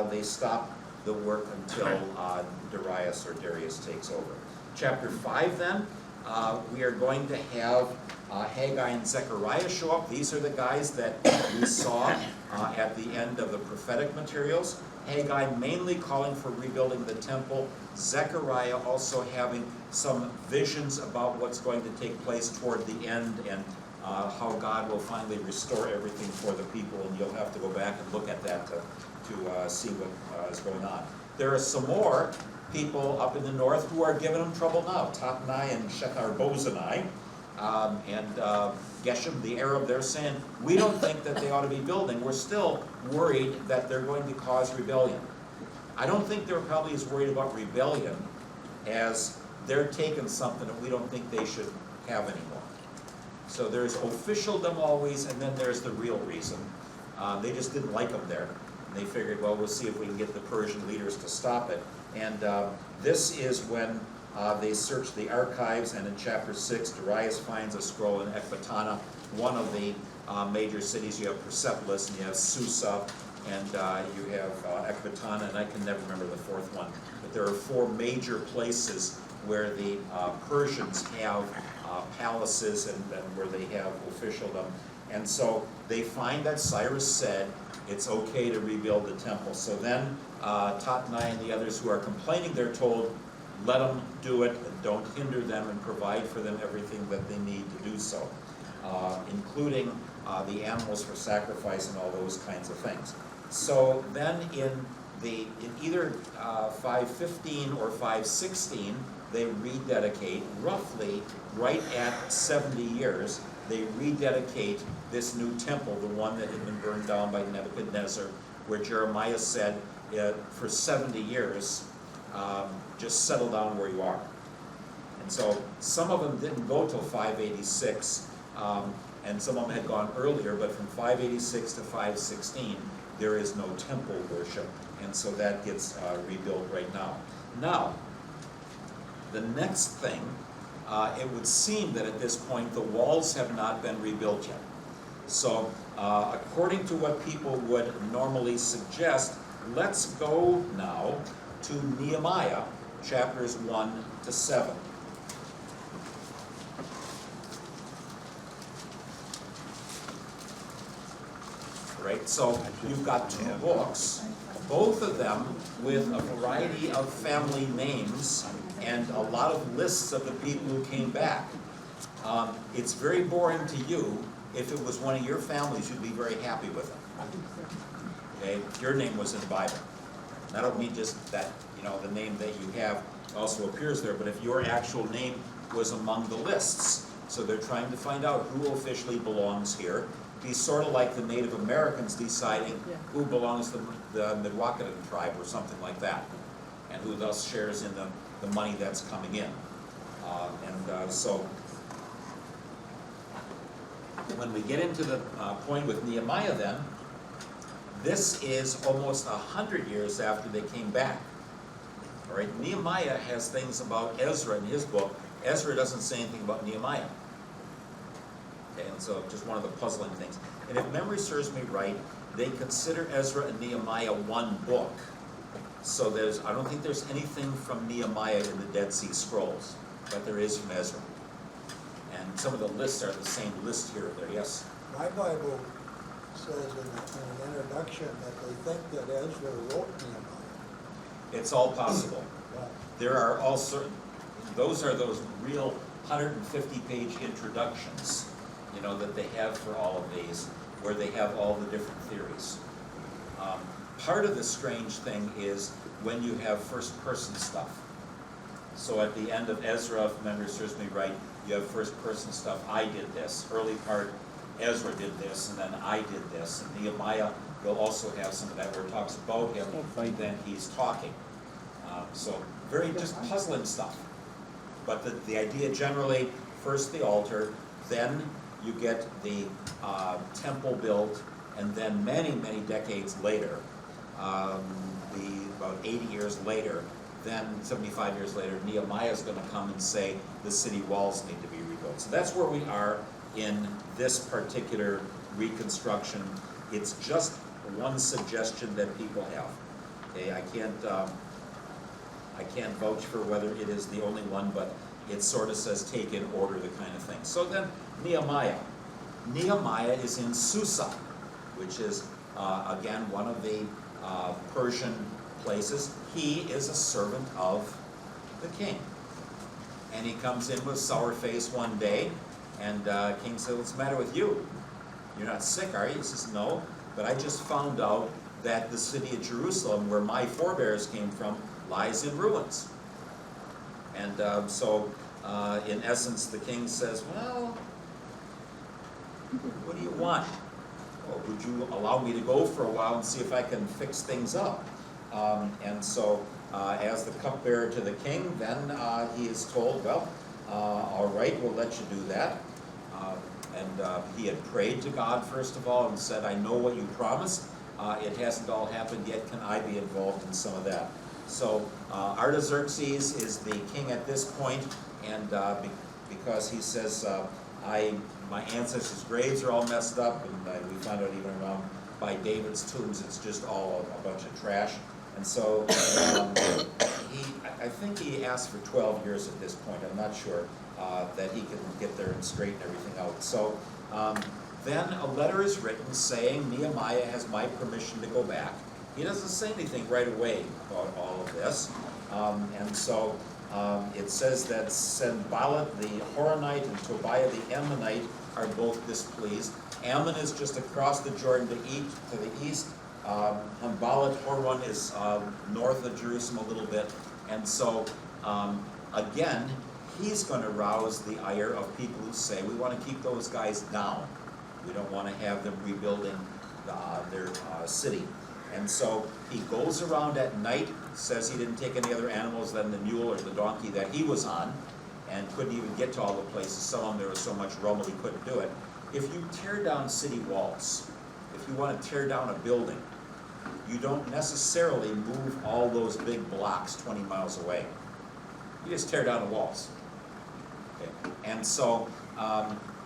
they stop the work until Darius takes over. Chapter 5 then, we are going to have Haggai and Zechariah show up. These are the guys that we saw at the end of the prophetic materials. Haggai mainly calling for rebuilding the temple. Zechariah also having some visions about what's going to take place toward the end and how God will finally restore everything for the people, and you'll have to go back and look at that to see what is going on. There are some more people up in the north who are giving them trouble now. Tatnai and Shethar-Bozenai and Geshem, the Arab, they're saying, we don't think that they ought to be building. We're still worried that they're going to cause rebellion. I don't think they're probably as worried about rebellion as they're taking something that we don't think they should have anymore. So there's officialdom always, and then there's the real reason. They just didn't like them there. And they figured, well, we'll see if we can get the Persian leaders to stop it. And this is when they search the archives, and in chapter 6, Darius finds a scroll in Ecbatana, one of the major cities. You have Persepolis, and you have Susa, and you have Ecbatana, and I can never remember the fourth one. But there are 4 major places where the Persians have palaces and where they have officialdom. And so they find that Cyrus said it's okay to rebuild the temple. So then Tatnai and the others who are complaining, they're told, let them do it and don't hinder them, and provide for them everything that they need to do so, including the animals for sacrifice and all those kinds of things. So then in either 515 or 516, they rededicate, roughly right at 70 years, they rededicate this new temple, the one that had been burned down by Nebuchadnezzar, where Jeremiah said, for 70 years, just settle down where you are. And so some of them didn't go till 586, and some of them had gone earlier, but from 586 to 516, there is no temple worship, and so that gets rebuilt right now. Now, the next thing, it would seem that at this point the walls have not been rebuilt yet. So according to what people would normally suggest, let's go now to Nehemiah, chapters 1 to 7. Right, so you've got two books, both of them with a variety of family names and a lot of lists of the people who came back. It's very boring to you. If it was one of your families, you'd be very happy with it. Okay, if your name was in the Bible. And I don't mean just that, the name that you have also appears there, but if your actual name was among the lists. So they're trying to find out who officially belongs here. Be sort of like the Native Americans deciding who belongs to the Midwakaton tribe or something like that, and who thus shares in the money that's coming in. So when we get into the point with Nehemiah then, this is almost 100 years after they came back. All right, Nehemiah has things about Ezra in his book. Ezra doesn't say anything about Nehemiah. Okay, and so just one of the puzzling things. And if memory serves me right, they consider Ezra and Nehemiah one book. So I don't think there's anything from Nehemiah in the Dead Sea Scrolls, but there is from Ezra. And some of the lists are the same list here or there, yes? My Bible says in an introduction that they think that Ezra wrote Nehemiah. It's all possible. Wow. There are all certain, those are those real 150-page introductions, that they have for all of these, where they have all the different theories. Part of the strange thing is when you have first-person stuff. So at the end of Ezra, if memory serves me right, you have first-person stuff. I did this. Early part, Ezra did this, and then I did this. And Nehemiah will also have some of that where it talks about him, and then he's talking. So very just puzzling stuff. But the idea generally, first the altar, then you get the temple built, and then many, many decades later, about 80 years later, then 75 years later, Nehemiah is going to come and say the city walls need to be rebuilt. So that's where we are in this particular reconstruction. It's just one suggestion that people have. Okay, I can't vouch for whether it is the only one, but it sort of says take in order the kind of thing. So then Nehemiah. Nehemiah is in Susa, which is again one of the Persian places. He is a servant of the king. And he comes in with sour face one day, and king said, "What's the matter with you? You're not sick, are you?" He says, "No, but I just found out that the city of Jerusalem, where my forebears came from, lies in ruins." And in essence, the king says, "Well, what do you want? Well, would you allow me to go for a while and see if I can fix things up?" As the cupbearer to the king, then he is told, "Well, all right, we'll let you do that." He had prayed to God first of all and said, "I know what you promised. It hasn't all happened yet. Can I be involved in some of that?" So Artaxerxes is the king at this point, and because he says, my ancestors' graves are all messed up, and we found out even around by David's tombs, it's just all a bunch of trash. And so I think he asked for 12 years at this point. I'm not sure that he can get there and straighten everything out. So then a letter is written saying Nehemiah has my permission to go back. He doesn't say anything right away about all of this. It says that Sanballat the Horonite and Tobiah the Ammonite are both displeased. Ammon is just across the Jordan to the east. Sanballat Horon is north of Jerusalem a little bit. And so, again, he's going to rouse the ire of people who say, we want to keep those guys down. We don't want to have them rebuilding their city. And so he goes around at night, says he didn't take any other animals than the mule or the donkey that he was on, and couldn't even get to all the places. Some of them there was so much rubble he couldn't do it. If you tear down city walls, if you want to tear down a building, you don't necessarily move all those big blocks 20 miles away. You just tear down the walls. Okay. And so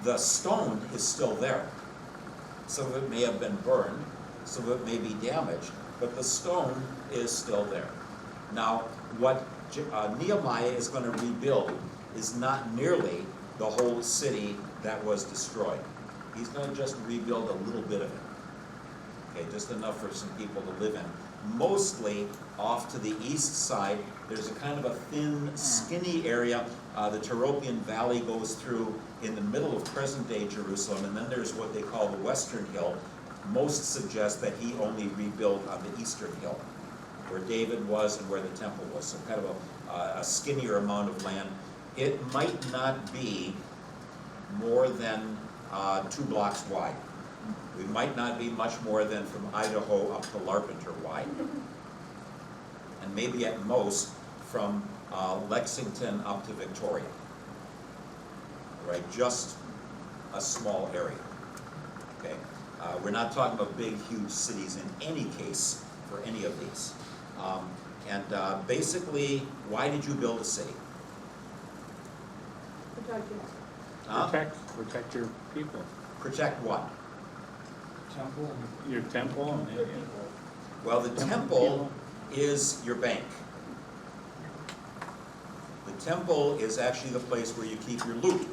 the stone is still there. Some of it may have been burned, some of it may be damaged, but the stone is still there. Now, what Nehemiah is going to rebuild is not nearly the whole city that was destroyed. He's going to just rebuild a little bit of it. Okay, just enough for some people to live in. Mostly off to the east side, there's a kind of a thin, skinny area. The Tyropian Valley goes through in the middle of present-day Jerusalem, and then there's what they call the Western Hill. Most suggest that he only rebuilt on the Eastern Hill, where David was and where the temple was. So kind of a skinnier amount of land. It might not be more than 2 blocks wide. We might not be much more than from Idaho up to Larpenteur wide. And maybe at most from Lexington up to Victoria. Right, just a small area. Okay, we're not talking about big, huge cities in any case for any of these. Basically, why did you build a city? Protect your people. Protect what? Temple. Your temple and Well, the temple is your bank. The temple is actually the place where you keep your loot.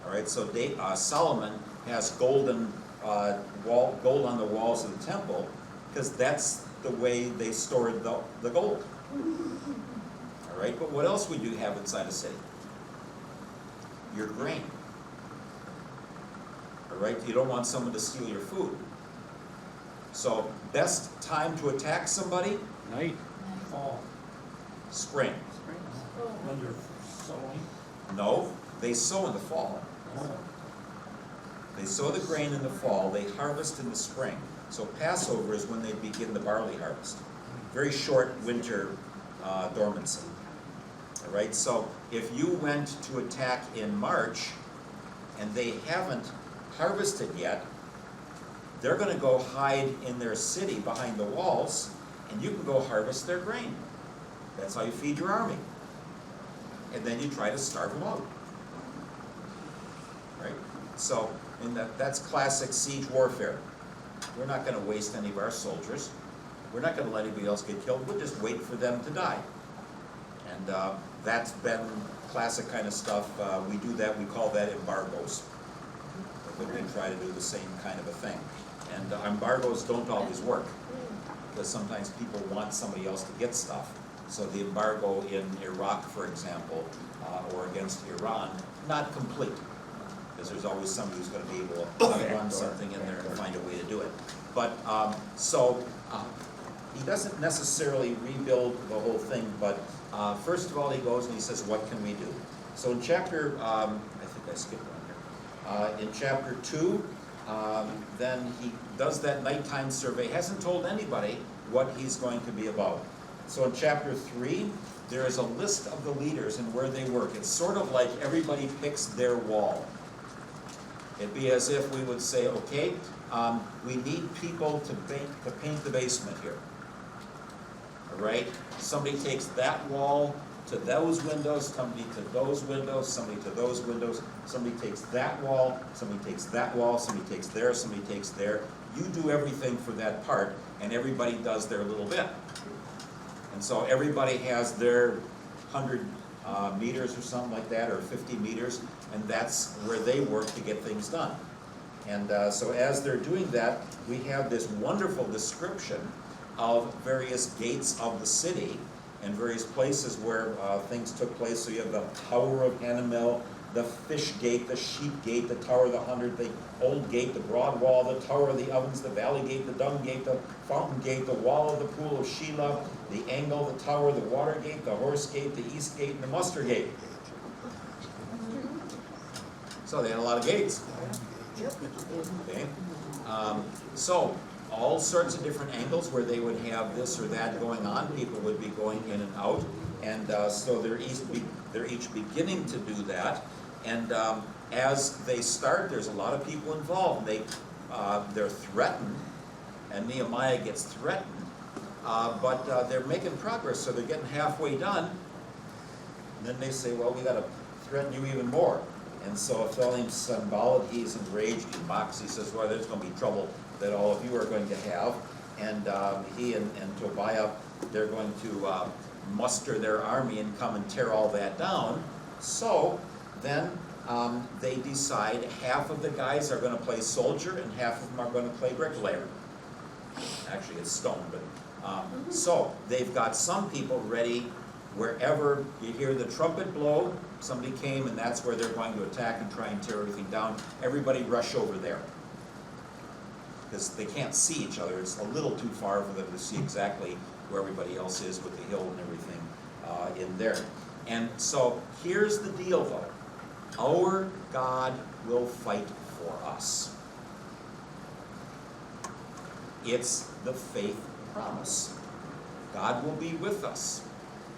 All right, so Solomon has gold on the walls of the temple because that's the way they stored the gold. All right, but what else would you have inside a city? Your grain. All right, you don't want someone to steal your food. So, best time to attack somebody? night. Fall. Spring. When you're sowing. No, they sow in the fall. They sow the grain in the fall, they harvest in the spring. So Passover is when they begin the barley harvest. Very short winter dormancy. All right, so if you went to attack in March and they haven't harvested yet, they're going to go hide in their city behind the walls, and you can go harvest their grain. That's how you feed your army. And then you try to starve them out. Right? So, and that's classic siege warfare. We're not going to waste any of our soldiers. We're not going to let anybody else get killed. We'll just wait for them to die. And that's been classic kind of stuff. We do that, we call that embargoes. But we try to do the same kind of a thing. And embargoes don't always work, because sometimes people want somebody else to get stuff. So the embargo in Iraq, for example, or against Iran, not complete, because there's always somebody who's going to be able to run something in there and find a way to do it. But he doesn't necessarily rebuild the whole thing, but first of all, he goes and he says, what can we do? So in chapter, I think I skipped one here. In chapter 2, then he does that nighttime survey. Hasn't told anybody what he's going to be about. So in chapter 3, there is a list of the leaders and where they work. It's sort of like everybody picks their wall. It'd be as if we would say, okay, we need people to paint the basement here. All right? Somebody takes that wall to those windows, somebody to those windows, somebody to those windows, somebody takes that wall, somebody takes that wall, somebody takes there, somebody takes there. You do everything for that part, and everybody does their little bit. And so everybody has their 100 meters or something like that, or 50 meters, and that's where they work to get things done. And so as they're doing that, we have this wonderful description of various gates of the city and various places where things took place. So you have the Tower of Hanamel, the Fish Gate, the Sheep Gate, the Tower of the 100, the Old Gate, the Broad Wall, the Tower of the Ovens, the Valley Gate, the Dung Gate, the Fountain Gate, the Wall of the Pool of Shelah, the Angle, the Tower, the Water Gate, the Horse Gate, the East Gate, and the Muster Gate. So they had a lot of gates. Okay. So all sorts of different angles where they would have this or that going on. People would be going in and out, and so they're each beginning to do that. And as they start, there's a lot of people involved. They're threatened, and Nehemiah gets threatened, but they're making progress, so they're getting halfway done. And then they say, well, we got to threaten you even more. And so Ephraim's son Balad, he's enraged, he mocks, he says, well, there's going to be trouble that all of you are going to have. And he and Tobiah, they're going to muster their army and come and tear all that down. So then they decide half of the guys are going to play soldier and half of them are going to play bricklayer. Actually, it's stone, but so they've got some people ready. Wherever you hear the trumpet blow, somebody came and that's where they're going to attack and try and tear everything down. Everybody rush over there. Because they can't see each other. It's a little too far for them to see exactly where everybody else is with the hill and everything in there. And so here's the deal though. Our God will fight for us. It's the faith promise. God will be with us.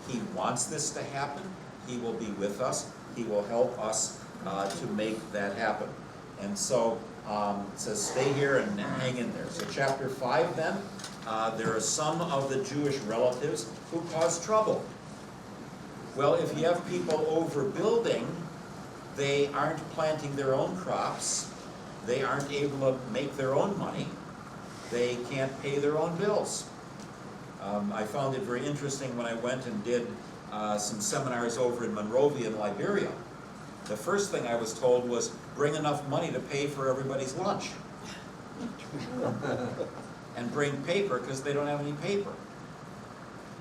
He wants this to happen. He will be with us. He will help us to make that happen. And so it says, stay here and hang in there. So chapter 5 then, there are some of the Jewish relatives who cause trouble. Well, if you have people overbuilding, they aren't planting their own crops. They aren't able to make their own money. They can't pay their own bills. I found it very interesting when I went and did some seminars over in Monrovia in Liberia. The first thing I was told was, bring enough money to pay for everybody's lunch. And bring paper, because they don't have any paper.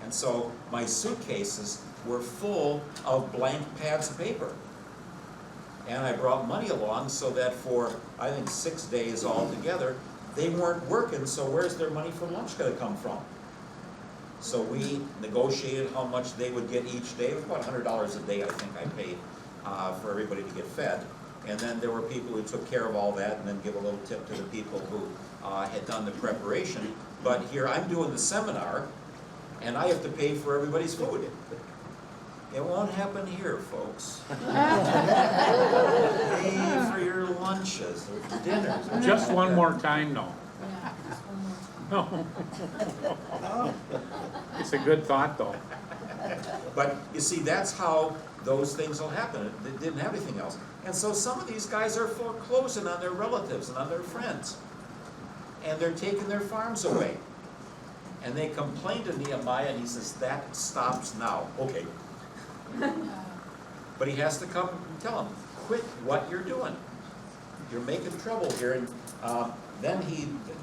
And so my suitcases were full of blank pads of paper. And I brought money along so that for, I think, 6 days altogether, they weren't working, so where's their money for lunch going to come from? So we negotiated how much they would get each day. It was about $100 a day, I think I paid for everybody to get fed. And then there were people who took care of all that and then give a little tip to the people who had done the preparation. But here I'm doing the seminar, and I have to pay for everybody's food. It won't happen here, folks. Pay for your lunches or dinners. Just one more time, no. No. It's a good thought, though. But you see, that's how those things will happen. They didn't have anything else. And so some of these guys are foreclosing on their relatives and on their friends. And they're taking their farms away. And they complain to Nehemiah, and he says, that stops now. Okay. But he has to come and tell them, quit what you're doing. You're making trouble here. And then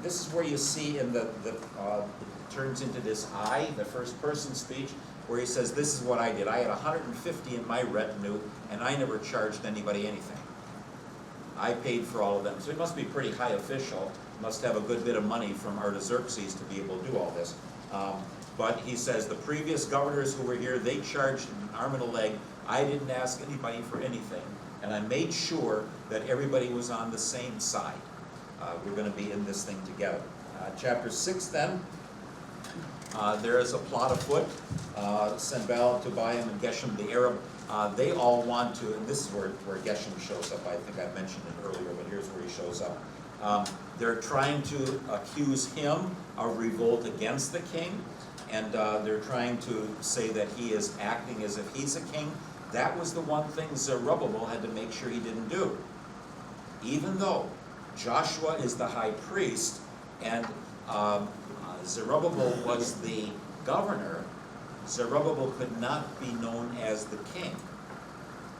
this is where you see in it turns into this the first person speech, where he says, this is what I did. I had 150 in my retinue, and I never charged anybody anything. I paid for all of them. So he must be pretty high official, must have a good bit of money from Artaxerxes to be able to do all this. But he says, the previous governors who were here, they charged an arm and a leg. I didn't ask anybody for anything. And I made sure that everybody was on the same side. We're going to be in this thing together. Chapter 6 then, there is a plot afoot. Sanballat, Tobiah, and Geshem the Arab, they all want to, and this is where Geshem shows up. I think I mentioned it earlier, but here's where he shows up. They're trying to accuse him of revolt against the king, and they're trying to say that he is acting as if he's a king. That was the one thing Zerubbabel had to make sure he didn't do. Even though Joshua is the high priest and Zerubbabel was the governor, Zerubbabel could not be known as the king.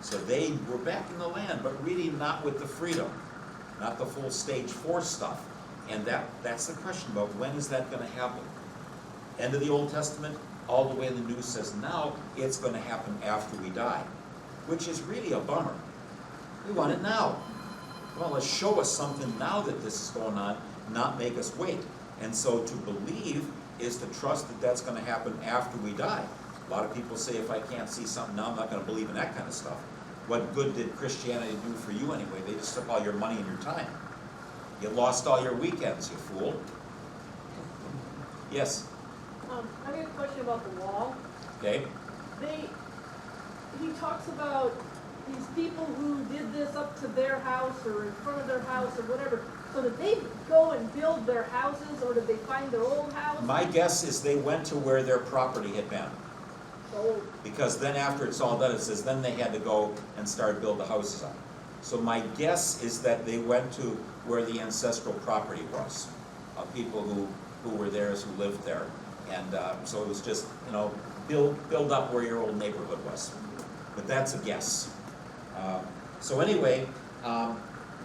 So they were back in the land, but really not with the freedom, not the full stage 4 stuff. And that's the question about when is that going to happen? End of the Old Testament, all the way in the New says now it's going to happen after we die, which is really a bummer. We want it now. Well, let's show us something now that this is going on, not make us wait. And so to believe is to trust that that's going to happen after we die. A lot of people say, if I can't see something now, I'm not going to believe in that kind of stuff. What good did Christianity do for you anyway? They just took all your money and your time. You lost all your weekends, you fool. Yes, I got a question about the wall. okay, He talks about these people who did this up to their house or in front of their house or whatever. So did they go and build their houses, or did they find their old house? my guess is they went to where their property had been. So, Because then after it's all done, it says then they had to go and start build the houses up. So my guess is that they went to where the ancestral property was, people who were theirs, who lived there. And so it was just, build up where your old neighborhood was. But that's a guess. So anyway,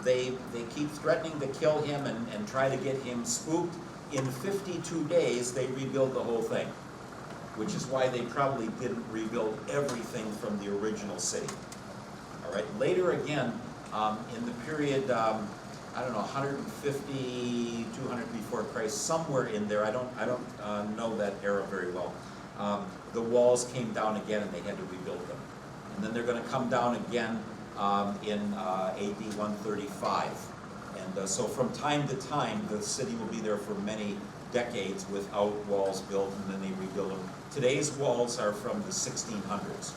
they keep threatening to kill him and try to get him spooked. In 52 days, they rebuild the whole thing, which is why they probably didn't rebuild everything from the original city. All right, later again, in the period, 150, 200 before Christ, somewhere in there, I don't know that era very well, the walls came down again and they had to rebuild them. And then they're going to come down again in AD 135. And so from time to time, the city will be there for many decades without walls built, and then they rebuild them. Today's walls are from the 1600s.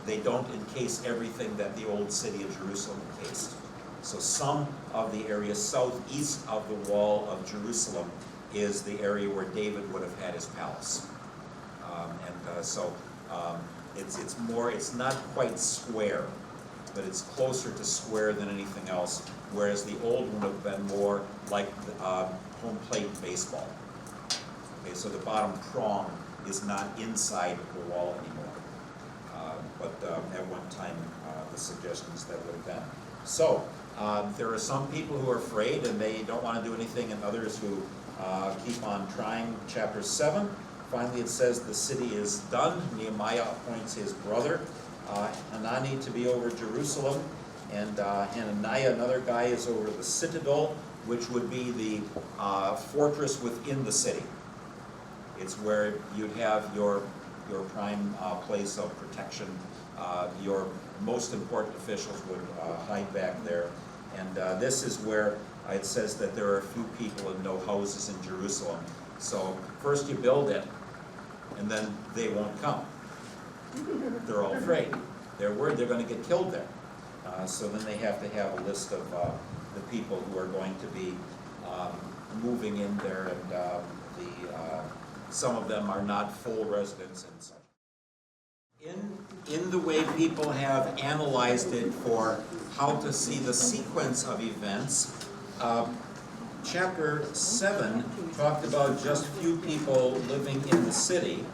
They don't encase everything that the old city of Jerusalem encased. So some of the area southeast of the wall of Jerusalem is the area where David would have had his palace. It's not quite square, but it's closer to square than anything else, whereas the old one would have been more like home plate baseball. Okay, so the bottom prong is not inside the wall anymore. But at one time, the suggestions that would have been. So, there are some people who are afraid and they don't want to do anything, and others who keep on trying. Chapter 7, finally it says the city is done. Nehemiah appoints his brother, Hanani, to be over Jerusalem, and Hananiah, another guy, is over the citadel, which would be the fortress within the city. It's where you'd have your prime place of protection. Your most important officials would hide back there. And this is where it says that there are a few people and no houses in Jerusalem. So first you build it, and then they won't come. They're all afraid. They're worried they're going to get killed there. So then they have to have a list of the people who are going to be moving in there, and some of them are not full residents and such. In the way people have analyzed it for how to see the sequence of events, chapter 7 talked about just few people living in the city.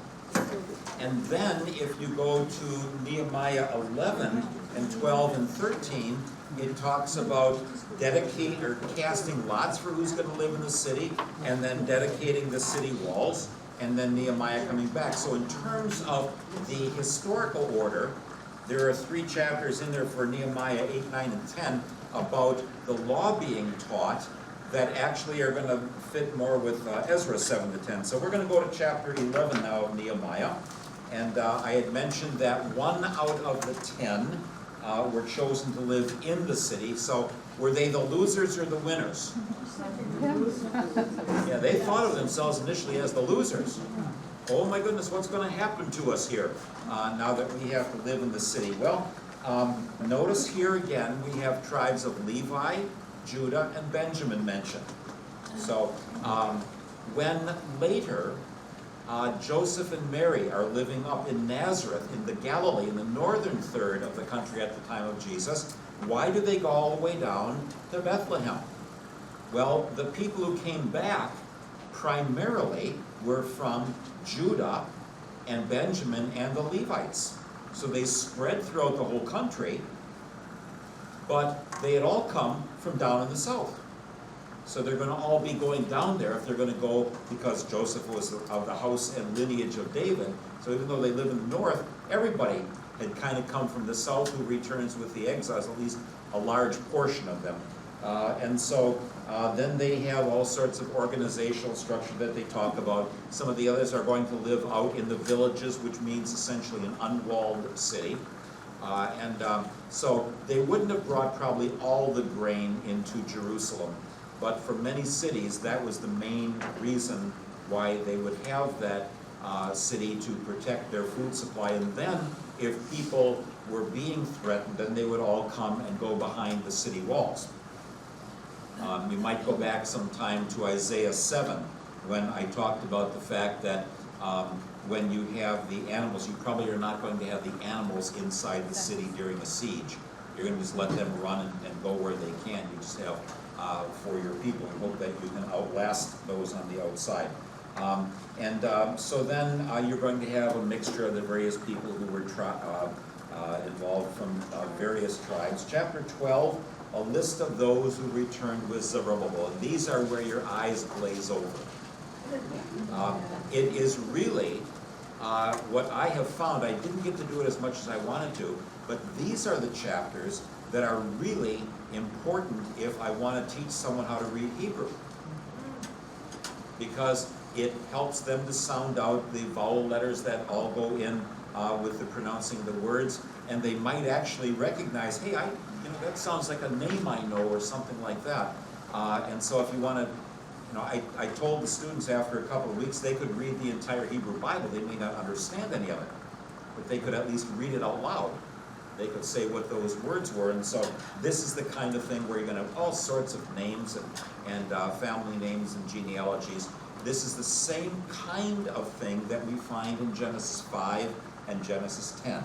And then if you go to Nehemiah 11 and 12 and 13, it talks about casting lots for who's going to live in the city, and then dedicating the city walls, and then Nehemiah coming back. So in terms of the historical order, there are 3 chapters in there for Nehemiah 8, 9, and 10 about the law being taught that actually are going to fit more with Ezra 7 to 10. So we're going to go to chapter 11 now of Nehemiah. And I had mentioned that 1 out of the 10 were chosen to live in the city. So were they the losers or the winners? Yeah, they thought of themselves initially as the losers. Oh my goodness, what's going to happen to us here now that we have to live in the city? Well, notice here again we have tribes of Levi, Judah, and Benjamin mentioned. So when later Joseph and Mary are living up in Nazareth in the Galilee, in the northern third of the country at the time of Jesus, why do they go all the way down to Bethlehem? Well, the people who came back primarily were from Judah and Benjamin and the Levites. So they spread throughout the whole country, but they had all come from down in the south. So they're going to all be going down there if they're going to go, because Joseph was of the house and lineage of David. So even though they live in the north, everybody had kind of come from the south who returns with the exiles, at least a large portion of them. And so then they have all sorts of organizational structure that they talk about. Some of the others are going to live out in the villages, which means essentially an unwalled city. So they wouldn't have brought probably all the grain into Jerusalem. but for many cities, that was the main reason why they would have that city to protect their food supply. And then, if people were being threatened, then they would all come and go behind the city walls. You might go back sometime to Isaiah 7, when I talked about the fact that when you have the animals, you probably are not going to have the animals inside the city during a siege. You're going to just let them run and go where they can. You just have for your people, and hope that you can outlast those on the outside. So then you're going to have a mixture of the various people who were involved from various tribes. Chapter 12, a list of those who returned with Zerubbabel. And these are where your eyes glaze over. It is really what I have found. I didn't get to do it as much as I wanted to, but these are the chapters that are really important if I want to teach someone how to read Hebrew. Because it helps them to sound out the vowel letters that all go in with the pronouncing the words, and they might actually recognize, hey, that sounds like a name I know, or something like that. And so if you want to, I told the students after a couple of weeks they could read the entire Hebrew Bible. They may not understand any of it, but they could at least read it out loud. They could say what those words were. And so this is the kind of thing where you're going to have all sorts of names and family names and genealogies. This is the same kind of thing that we find in Genesis 5 and Genesis 10.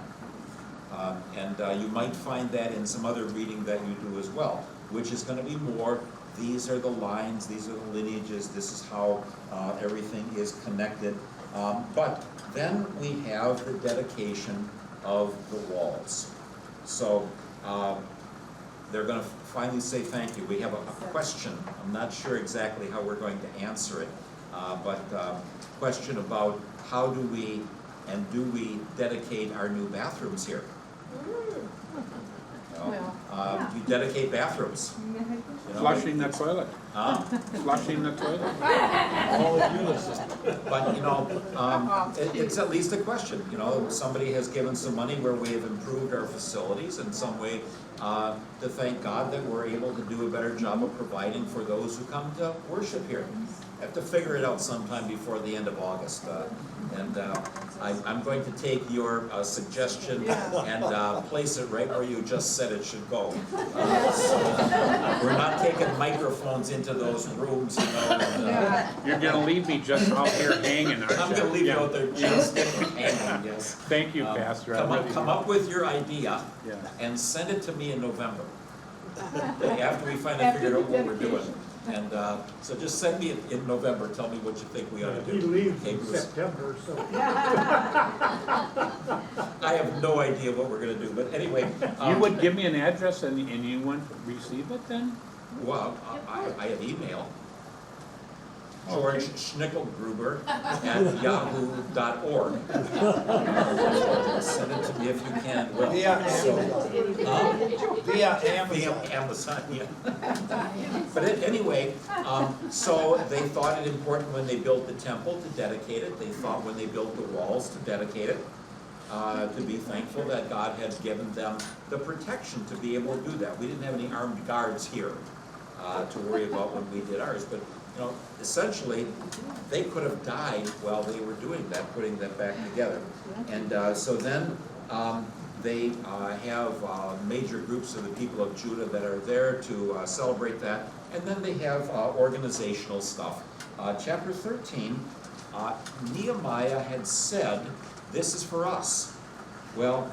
You might find that in some other reading that you do as well, which is going to be more, these are the lines, these are the lineages, this is how everything is connected. But then we have the dedication of the walls. So they're going to finally say thank you. We have a question. I'm not sure exactly how we're going to answer it, but question about how do we dedicate our new bathrooms here? You dedicate bathrooms. Flushing the toilet. Huh? Flushing the toilet. All of unison. But, it's at least a question. Somebody has given some money where we have improved our facilities in some way to thank God that we're able to do a better job of providing for those who come to worship here. I have to figure it out sometime before the end of August. I'm going to take your suggestion and place it right where you just said it should go. So we're not taking microphones into those rooms, You're going to leave me just out here hanging, aren't you? I'm going to leave you out there just hanging, yes. Thank you, Pastor. Come up with your idea Yeah. and send it to me in November, after we finally figure out what we're doing. And so just send me it in November, tell me what you think we ought to He do. leaves in Bruce. September, so. I have no idea what we're gonna do, but anyway. You would give me an address and you wouldn't receive it then? Well, I have email. George Schnickelgruber at yahoo.org. Send it to me if you can. Well, Via Amazon. Via Amazon, yeah. But anyway, so they thought it important when they built the temple to dedicate it. They thought when they built the walls to dedicate it, to be thankful that God had given them the protection to be able to do that. We didn't have any armed guards here to worry about when we did ours, but essentially, they could have died while they were doing that, putting that back together. And so then they have major groups of the people of Judah that are there to celebrate that. And then they have organizational stuff. Chapter 13, Nehemiah had said, this is for us. Well,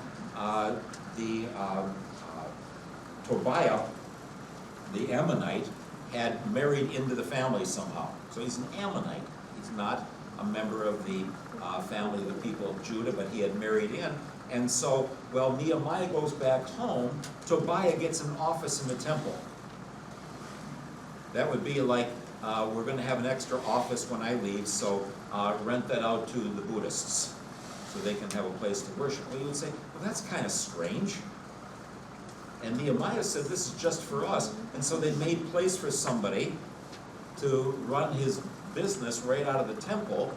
Tobiah, the Ammonite, had married into the family somehow. So he's an Ammonite. He's not a member of the family of the people of Judah, but he had married in. And so, well, Nehemiah goes back home, Tobiah gets an office in the temple. That would be like, we're going to have an extra office when I leave, so rent that out to the Buddhists so they can have a place to worship. Well, you would say, well, that's kind of strange. And Nehemiah said, this is just for us. And so they made place for somebody to run his business right out of the temple.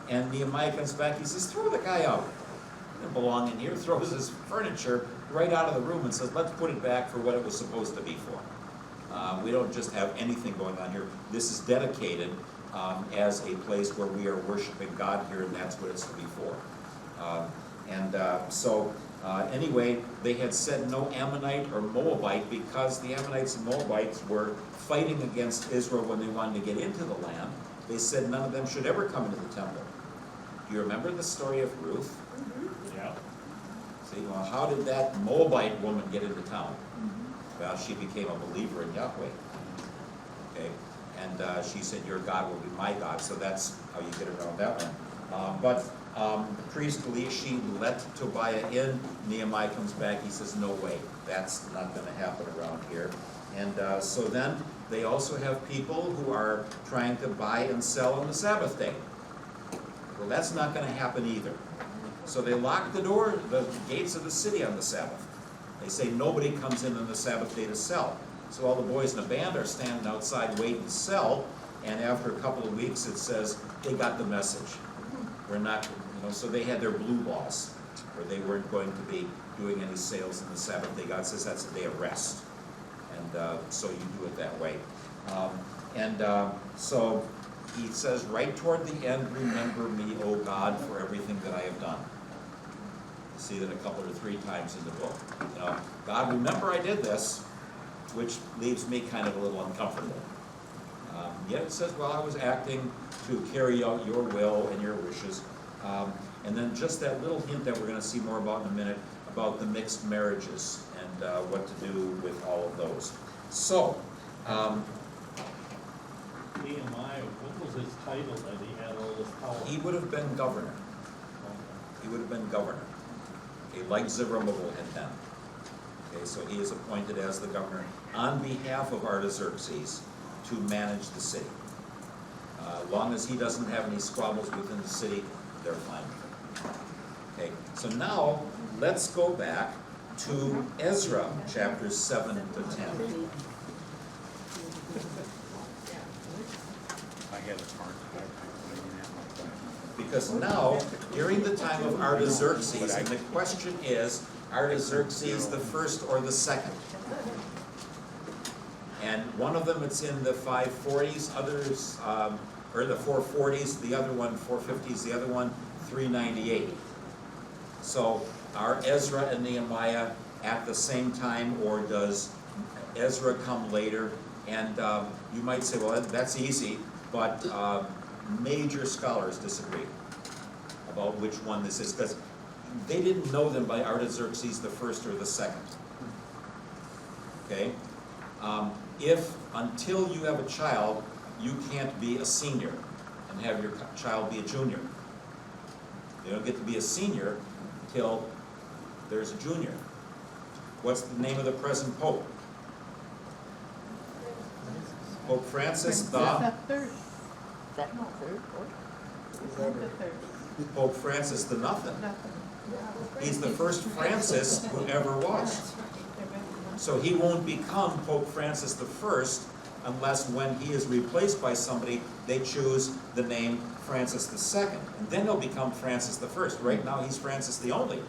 And Nehemiah comes back, he says, throw the guy out. He doesn't belong in here, throws his furniture right out of the room and says, let's put it back for what it was supposed to be for. We don't just have anything going on here. This is dedicated as a place where we are worshiping God here, and that's what it's to be for. Anyway, they had said no Ammonite or Moabite because the Ammonites and Moabites were fighting against Israel when they wanted to get into the land. They said none of them should ever come into the temple. Do you remember the story of Ruth? Yeah. See, well, how did that Moabite woman get into town? Well, she became a believer in Yahweh. Okay, and she said, "Your God will be my God." So that's how you get around that one. The priest she let Tobiah in. Nehemiah comes back. He says, "No way, that's not going to happen around here." And so then they also have people who are trying to buy and sell on the Sabbath day. Well, that's not going to happen either. So they lock the gates of the city on the Sabbath. They say nobody comes in on the Sabbath day to sell. So all the boys in the band are standing outside waiting to sell, and after a couple of weeks it says they got the message. We're not, so they had their blue laws, where they weren't going to be doing any sales on the Sabbath day. God says that's a day of rest, and so you do it that way. So he says right toward the end, "Remember me, O God, for everything that I have done." See that a couple or three times in the book. God, remember I did this, which leaves me kind of a little uncomfortable. Yet it says, well, I was acting to carry out your will and your wishes. And then just that little hint that we're going to see more about in a minute, about the mixed marriages and what to do with all of those. So, Nehemiah, what was his title that he had all this power? he would have been governor. He would have been governor. Okay, like Zerubbabel had been. Okay, so he is appointed as the governor on behalf of Artaxerxes to manage the city. As long as he doesn't have any squabbles within the city, they're fine with it. Okay, so now let's go back to Ezra, chapters 7 to 10. I had a hard time explaining that myself. Because now, during the time of Artaxerxes, and the question is, Artaxerxes the first or the second? And one of them, it's in the 540s, others, or the 440s, the other one 450s, the other one 398. So are Ezra and Nehemiah at the same time, or does Ezra come later? And you might say, well, that's easy, but major scholars disagree about which one this is, because they didn't know them by Artaxerxes the first or the second. Okay? If until you have a child, you can't be a senior and have your child be a junior. You don't get to be a senior until there's a junior. What's the name of the present pope? Pope Francis the third. That not third, Whatever. Pope Francis the nothing. Nothing. He's the first Francis who ever was. So he won't become Pope Francis the First unless when he is replaced by somebody, they choose the name Francis the Second. And then he'll become Francis the First. Right now he's Francis the Only.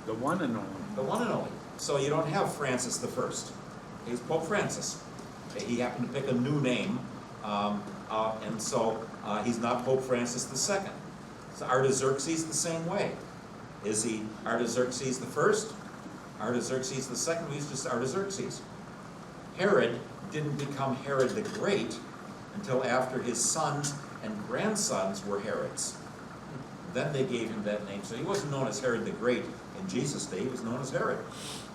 The one and only. The one and only. So you don't have Francis the First. He's Pope Francis. He happened to pick a new name, and so he's not Pope Francis the Second. So Artaxerxes the same way. Is he Artaxerxes the First? Artaxerxes the Second? He's just Artaxerxes. Herod didn't become Herod the Great until after his sons and grandsons were Herods. Then they gave him that name. So he wasn't known as Herod the Great in Jesus' day. He was known as Herod.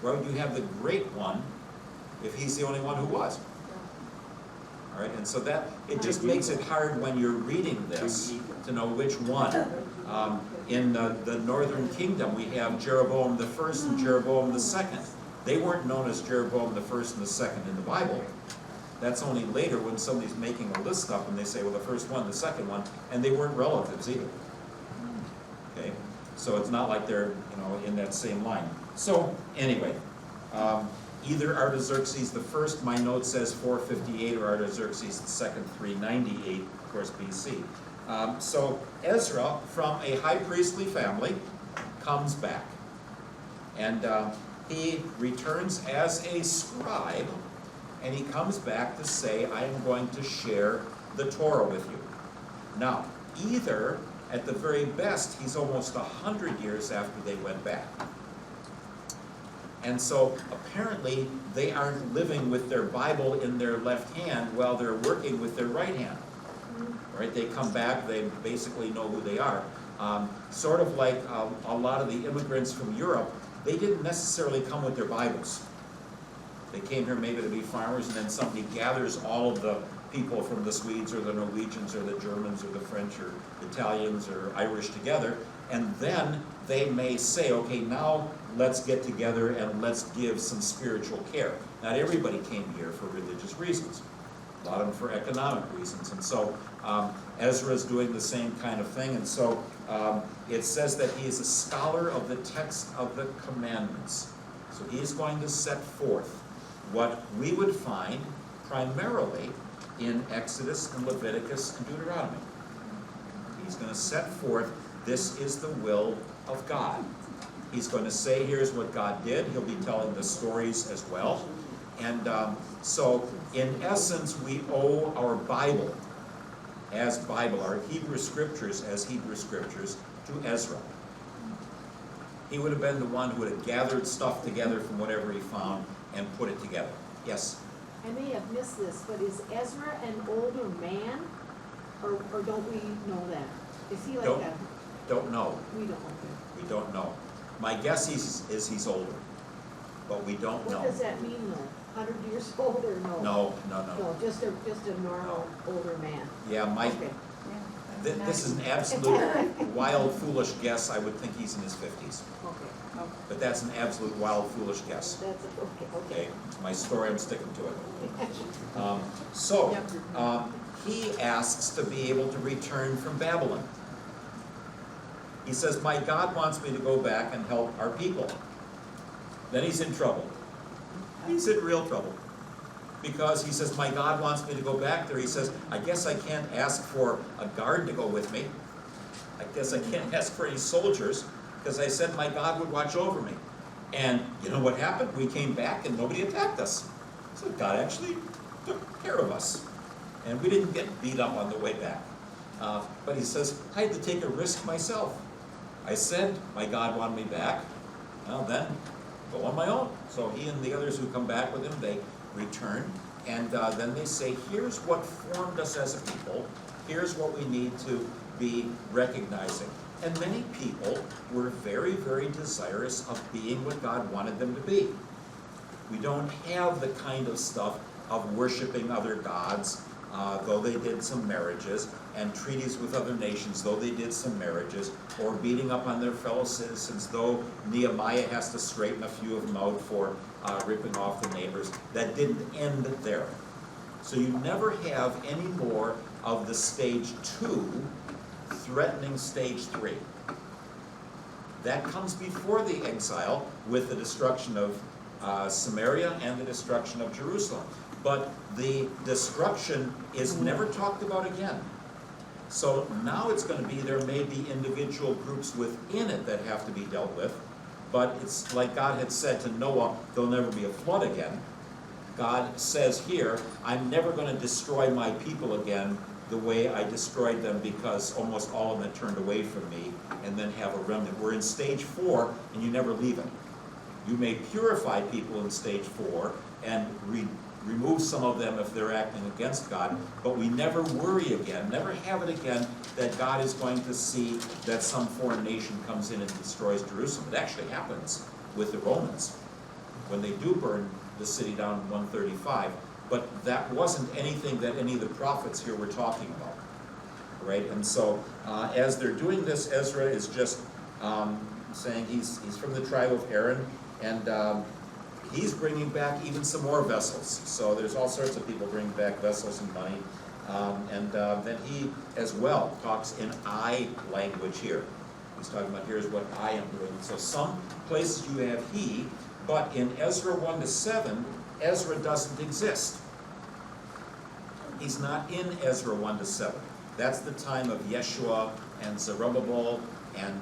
Why would you have the great one if he's the only one who was? All right, and so that, it just makes it hard when you're reading this to know which one. In the northern kingdom, we have Jeroboam the first and Jeroboam the second. They weren't known as Jeroboam the first and the second in the Bible. That's only later when somebody's making a list up and they say, well, the first one, the second one, and they weren't relatives either. Okay, so it's not like they're, in that same line. So anyway, either Artaxerxes the first, my note says 458, or Artaxerxes the second, 398, of course, BC. So Ezra, from a high priestly family, comes back. And he returns as a scribe and he comes back to say, I am going to share the Torah with you. Now, either, at the very best, he's almost 100 years after they went back. And so apparently they aren't living with their Bible in their left hand while they're working with their right hand. Right? They come back, they basically know who they are. Sort of like a lot of the immigrants from Europe, they didn't necessarily come with their Bibles. They came here maybe to be farmers, and then somebody gathers all of the people from the Swedes or the Norwegians or the Germans or the French or Italians or Irish together, and then they may say, okay, now let's get together and let's give some spiritual care. Not everybody came here for religious reasons. A lot of them for economic reasons. And so Ezra is doing the same kind of thing. And so it says that he is a scholar of the text of the commandments. So he is going to set forth what we would find primarily in Exodus and Leviticus and Deuteronomy. He's going to set forth, this is the will of God. He's going to say, here's what God did. He'll be telling the stories as well. And so, in essence, we owe our Bible, our Hebrew Scriptures as Hebrew Scriptures, to Ezra. He would have been the one who would have gathered stuff together from whatever he found and put it together. Yes? I may have missed this, but is Ezra an older man, or don't we know that? Is he like Don't- a, Don't know. we don't know. We don't know. My guess is he's older, but we don't know. What does that mean though? 100 years old or no? No. No, just a normal older man. Yeah, my, Okay. this is an absolute wild, foolish guess. I would think he's in his 50s. Okay, But that's an absolute wild, foolish guess. that's, okay. Okay, it's my story, I'm sticking to it. He asks to be able to return from Babylon. He says, my God wants me to go back and help our people. Then he's in trouble. He's in real trouble. Because he says, my God wants me to go back there. He says, I guess I can't ask for a guard to go with me. I guess I can't ask for any soldiers, because I said my God would watch over me. And you know what happened? We came back and nobody attacked us. So God actually took care of us. And we didn't get beat up on the way back. But he says, I had to take a risk myself. I said my God wanted me back. Well, then go on my own. So he and the others who come back with him, they return. And then they say, here's what formed us as a people. Here's what we need to be recognizing. And many people were very, very desirous of being what God wanted them to be. We don't have the kind of stuff of worshiping other gods, though they did some marriages, and treaties with other nations, though they did some marriages, or beating up on their fellow citizens, though Nehemiah has to straighten a few of them out for ripping off the neighbors. That didn't end there. So you never have any more of the stage 2 threatening stage 3. That comes before the exile with the destruction of Samaria and the destruction of Jerusalem. But the destruction is never talked about again. So now it's going to be, there may be individual groups within it that have to be dealt with, but it's like God had said to Noah, there'll never be a flood again. God says here, I'm never going to destroy my people again the way I destroyed them, because almost all of them had turned away from me, and then have a remnant. We're in stage 4, and you never leave it. You may purify people in stage 4 and remove some of them if they're acting against God, but we never worry again, never have it again, that God is going to see that some foreign nation comes in and destroys Jerusalem. It actually happens with the Romans when they do burn the city down in 135, but that wasn't anything that any of the prophets here were talking about, right? And so as they're doing this, Ezra is just saying he's from the tribe of Aaron, and he's bringing back even some more vessels. So there's all sorts of people bringing back vessels and money. And then he as well talks in I language here. He's talking about here's what I am doing. So some places you have he, but in Ezra 1-7, Ezra doesn't exist. He's not in Ezra 1-7. That's the time of Yeshua and Zerubbabel and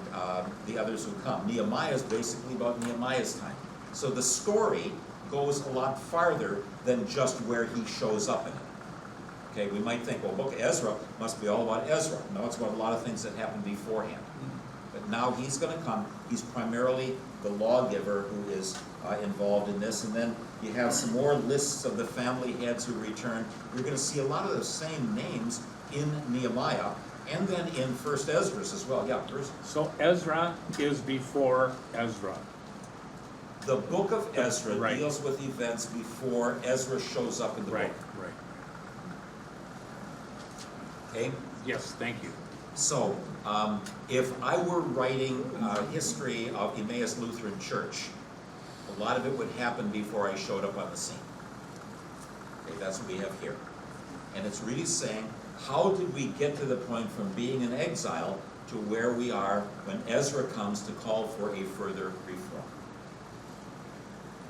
the others who come. Nehemiah is basically about Nehemiah's time. So the story goes a lot farther than just where he shows up in it. Okay, we might think, well, book of Ezra must be all about Ezra. No, it's about a lot of things that happened beforehand. But now he's gonna come, he's primarily the lawgiver who is involved in this, and then you have some more lists of the family heads who return. You're gonna see a lot of the same names in Nehemiah, and then in First Ezra as well. Yeah, Bruce? So Ezra is before Ezra. The book of Ezra Right. deals with events before Ezra shows up in the Right, book. right. Okay? Yes, thank you. So, if I were writing history of Emmaus Lutheran Church, a lot of it would happen before I showed up on the scene. Okay, that's what we have here. And it's really saying, how did we get to the point from being in exile to where we are when Ezra comes to call for a further reform?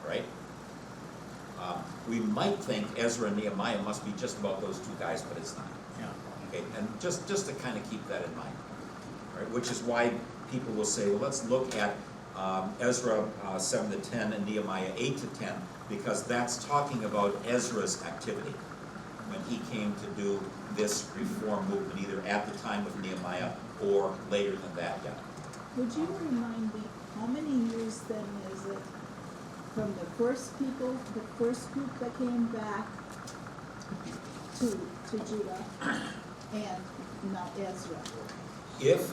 Right? We might think Ezra and Nehemiah must be just about those two guys, but it's not. Yeah. Okay, and just to kind of keep that in mind, right? Which is why people will say, well, let's look at Ezra 7 to 10 and Nehemiah 8 to 10, because that's talking about Ezra's activity when he came to do this reform movement, either at the time of Nehemiah or later than that yet. Would you remind me, how many years then is it from the first people, the first group that came back to Judah and now Ezra? If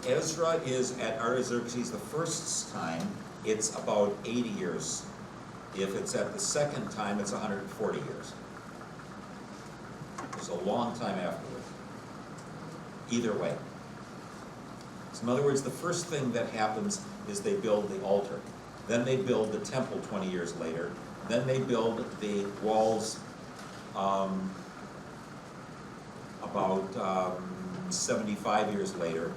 Ezra is at Artaxerxes the first time, it's about 80 years. If it's at the second time, it's 140 years. It's a long time afterward. Either way. So in other words, the first thing that happens is they build the altar. Then they build the temple 20 years later. Then they build the walls about 75 years later.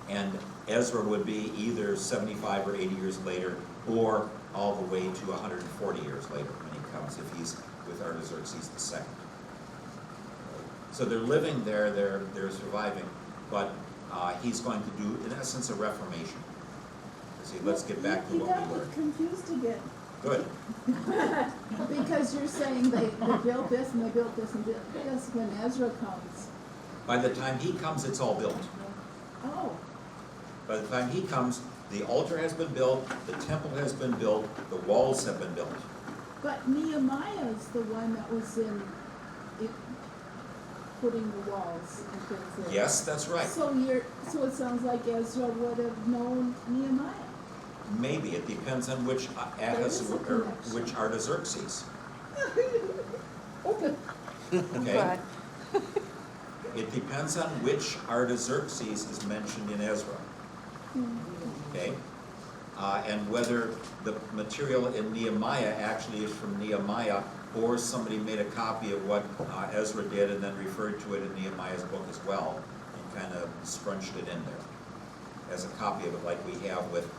And Ezra would be either 75 or 80 years later, or all the way to 140 years later when he comes, if he's with Artaxerxes II. So they're living there, they're surviving, but he's going to do, in essence, a reformation. See, let's get back to You what got we me learned. confused again, Good. because you're saying they built this and they built this and this when Ezra comes. By the time he comes, it's all built. Oh, By the time he comes, the altar has been built, the temple has been built, the walls have been built. but Nehemiah is the one that was in it, putting the walls and things in. Yes, that's right. So it sounds like Ezra would have known Nehemiah. Maybe, it depends on which is a connection. which Artaxerxes. Okay. Okay? It depends on which Artaxerxes is mentioned in Ezra. Okay? And whether the material in Nehemiah actually is from Nehemiah, or somebody made a copy of what Ezra did and then referred to it in Nehemiah's book as well, and kind of scrunched it in there as a copy of it, like we have with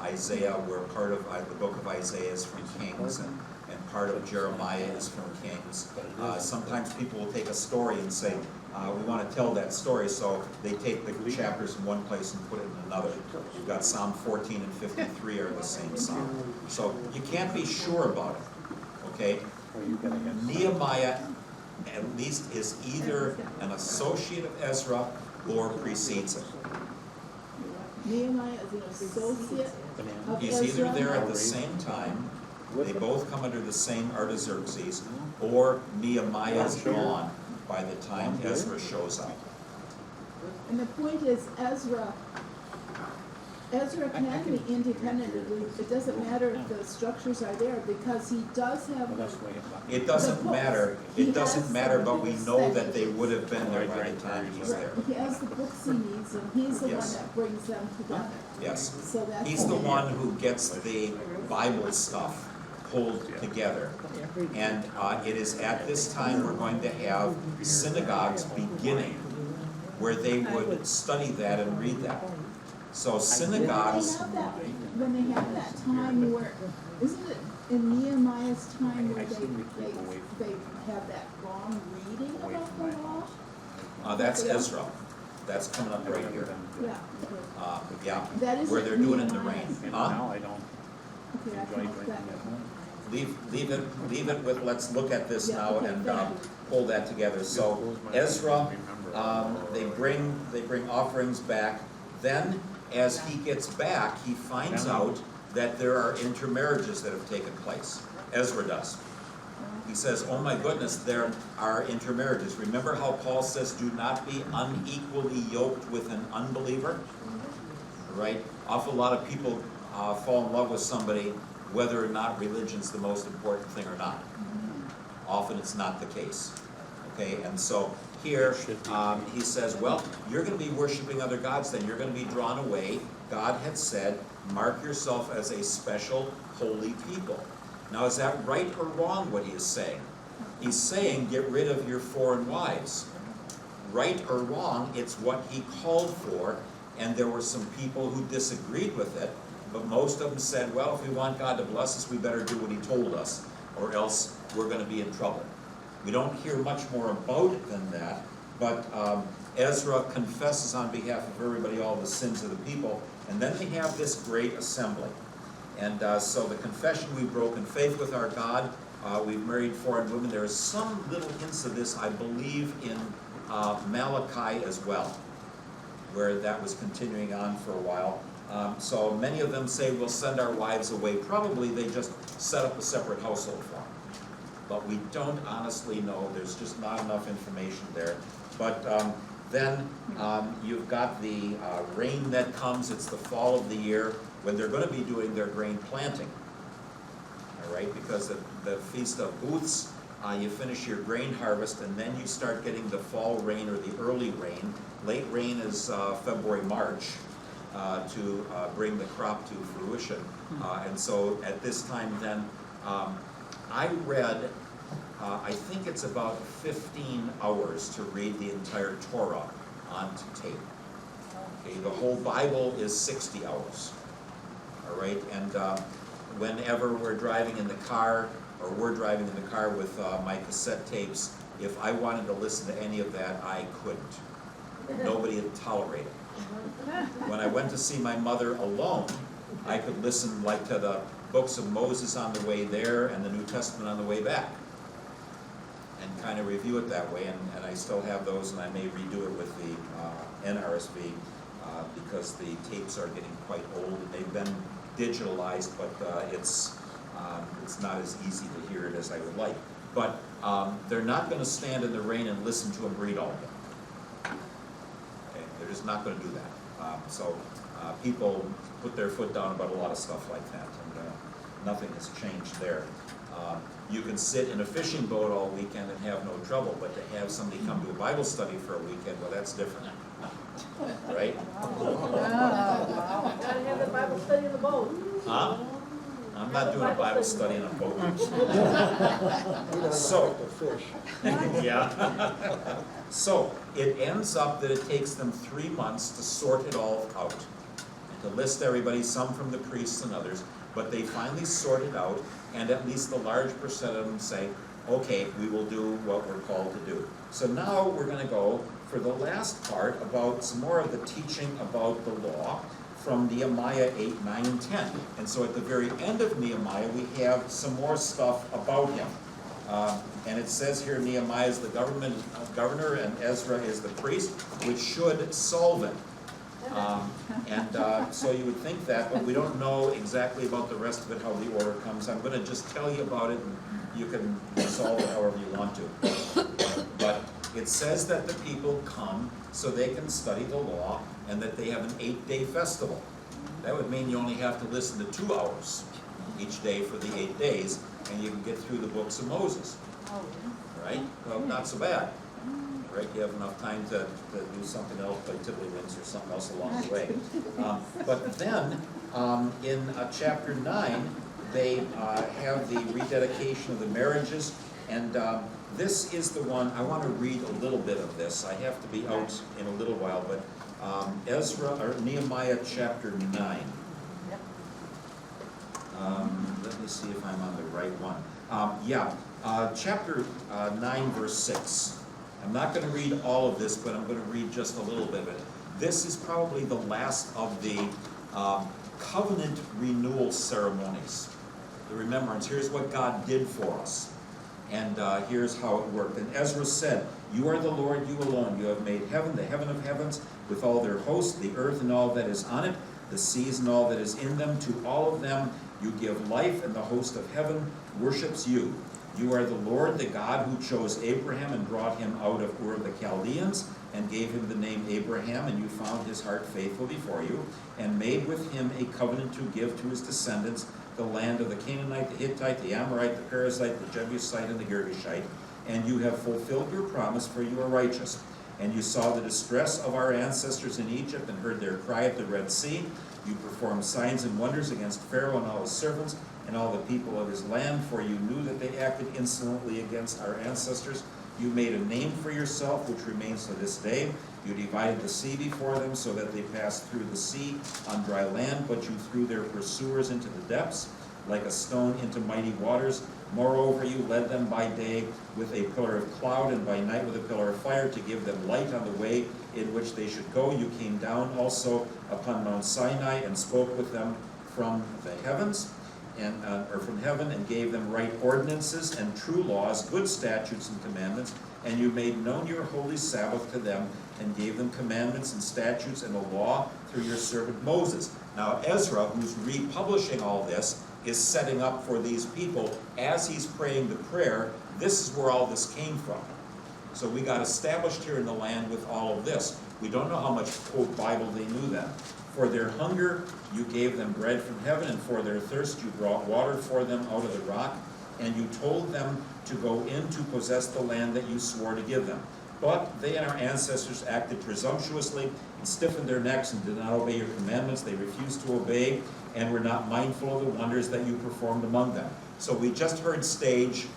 Isaiah, where part of the book of Isaiah is from Kings, and part of Jeremiah is from Kings. Sometimes people will take a story and say, we want to tell that story, so they take the chapters in one place and put it in another. You've got Psalm 14 and 53 are the same psalm. So you can't be sure about it, okay? Nehemiah, at least, is either an associate of Ezra or precedes him. Nehemiah is an associate of He's Ezra. either there at the same time, they both come under the same Artaxerxes, or Nehemiah's gone by the time Ezra shows up. And the point is, Ezra can be independent. It doesn't matter if the structures are there, because he does have, It doesn't The matter, books. He it doesn't has matter, the but we books know that that they he- would have been there by the time he's there. he has the books he needs, and he's the one Yes. that brings them together. Yes. So that's. He's the one who gets the Bible stuff pulled together. And it is at this time we're going to have synagogues beginning, where they would study that and read that. So synagogues, When they have that time where, isn't it in Nehemiah's time where they have that long reading about the law? that's Ezra. That's coming up right here. Yeah. Yeah, That isn't where they're doing it in the Nehemiah's. rain. And Huh? now I don't. Okay, I Enjoy can drinking that. at home. Leave it with, let's look at this Yeah, now okay, and thank you. pull that together. So Close my eyes Ezra, and remember. they bring offerings back. Then, as he gets back, he finds out that there are intermarriages that have taken place. Ezra does. He says, oh my goodness, there are intermarriages. Remember how Paul says, do not be unequally yoked with an unbeliever? Right? Awful lot of people fall in love with somebody whether or not religion's the most important thing or not. Often it's not the case. Okay, and so here he says, well, you're going to be worshiping other gods then. You're going to be drawn away. God had said, mark yourself as a special holy people. Now, is that right or wrong what he is saying? He's saying, get rid of your foreign wives. Right or wrong, it's what he called for, and there were some people who disagreed with it, but most of them said, well, if we want God to bless us, we better do what he told us, or else we're going to be in trouble. We don't hear much more about it than that, but Ezra confesses on behalf of everybody all the sins of the people, and then they have this great assembly. And so the confession, we've broken faith with our God, we've married foreign women. There is some little hints of this, I believe, in Malachi as well, where that was continuing on for a while. So many of them say we'll send our wives away. Probably they just set up a separate household for them. But we don't honestly know. There's just not enough information there. But then you've got the rain that comes. It's the fall of the year when they're going to be doing their grain planting. All right, because the Feast of Booths, you finish your grain harvest, and then you start getting the fall rain or the early rain. Late rain is February, March, to bring the crop to fruition. And so at this time then, I read, I think it's about 15 hours to read the entire Torah onto tape. Okay, the whole Bible is 60 hours. All right, and whenever we're driving in the car, or we're driving in the car with my cassette tapes, if I wanted to listen to any of that, I couldn't. Nobody would tolerate it. When I went to see my mother alone, I could listen like to the books of Moses on the way there and the New Testament on the way back, and kind of review it that way. And I still have those, and I may redo it with the NRSV because the tapes are getting quite old, and they've been digitalized, but it's not as easy to hear it as I would like. But they're not going to stand in the rain and listen to them read all of them. Okay? They're just not going to do that. So people put their foot down about a lot of stuff like that, and nothing has changed there. You can sit in a fishing boat all weekend and have no trouble, but to have somebody come to a Bible study for a weekend, well, that's different. Right? Gotta have the Bible study in the boat. Huh? I'm not doing a Bible study in a boat. He doesn't So- like to fish. Yeah. So it ends up that it takes them 3 months to sort it all out, and to list everybody, some from the priests and others, but they finally sort it out, and at least a large percent of them say, okay, we will do what we're called to do. So now we're going to go for the last part about some more of the teaching about the law from Nehemiah 8, 9, 10. And so at the very end of Nehemiah, we have some more stuff about him. And it says here Nehemiah is the governor and Ezra is the priest, which should solve it. So you would think that, but we don't know exactly about the rest of it, how the order comes. I'm going to just tell you about it, and you can resolve it however you want to. But it says that the people come so they can study the law, and that they have an 8-day festival. That would mean you only have to listen to 2 hours each day for the 8 days, and you can get through the books of Moses. Right? Well, not so bad. Right? You have enough time to do something else, like tiddlywinks or something else along the way. But then, in chapter 9, they have the rededication of the marriages, and this is the one, I want to read a little bit of this. I have to be out in a little while, but Nehemiah chapter 9. Let me see if I'm on the right one. Chapter 9, verse 6. I'm not going to read all of this, but I'm going to read just a little bit of it. This is probably the last of the covenant renewal ceremonies. The remembrance, here's what God did for us. And here's how it worked. And Ezra said, "You are the Lord, you alone. You have made heaven, the heaven of heavens, with all their hosts, the earth and all that is on it, the seas and all that is in them. To all of them you give life, and the host of heaven worships you. You are the Lord, the God who chose Abraham and brought him out of Ur of the Chaldeans, and gave him the name Abraham, and you found his heart faithful before you, and made with him a covenant to give to his descendants the land of the Canaanite, the Hittite, the Amorite, the Perizzite, the Jebusite, and the Girgashite. And you have fulfilled your promise, for you are righteous. And you saw the distress of our ancestors in Egypt, and heard their cry at the Red Sea. You performed signs and wonders against Pharaoh and all his servants, and all the people of his land, for you knew that they acted insolently against our ancestors. You made a name for yourself, which remains to this day. You divided the sea before them, so that they passed through the sea on dry land, but you threw their pursuers into the depths, like a stone into mighty waters. Moreover, you led them by day with a pillar of cloud, and by night with a pillar of fire, to give them light on the way in which they should go. You came down also upon Mount Sinai, and spoke with them from the heavens, or from heaven, and gave them right ordinances and true laws, good statutes and commandments. And you made known your holy Sabbath to them, and gave them commandments and statutes and a law through your servant Moses. Now Ezra, who's republishing all this, is setting up for these people, as he's praying the prayer, this is where all this came from. So we got established here in the land with all of this. We don't know how much, quote, Bible they knew then. For their hunger, you gave them bread from heaven, and for their thirst, you brought water for them out of the rock. And you told them to go in to possess the land that you swore to give them. But they and our ancestors acted presumptuously, and stiffened their necks, and did not obey your commandments. They refused to obey, and were not mindful of the wonders that you performed among them." So we just heard stage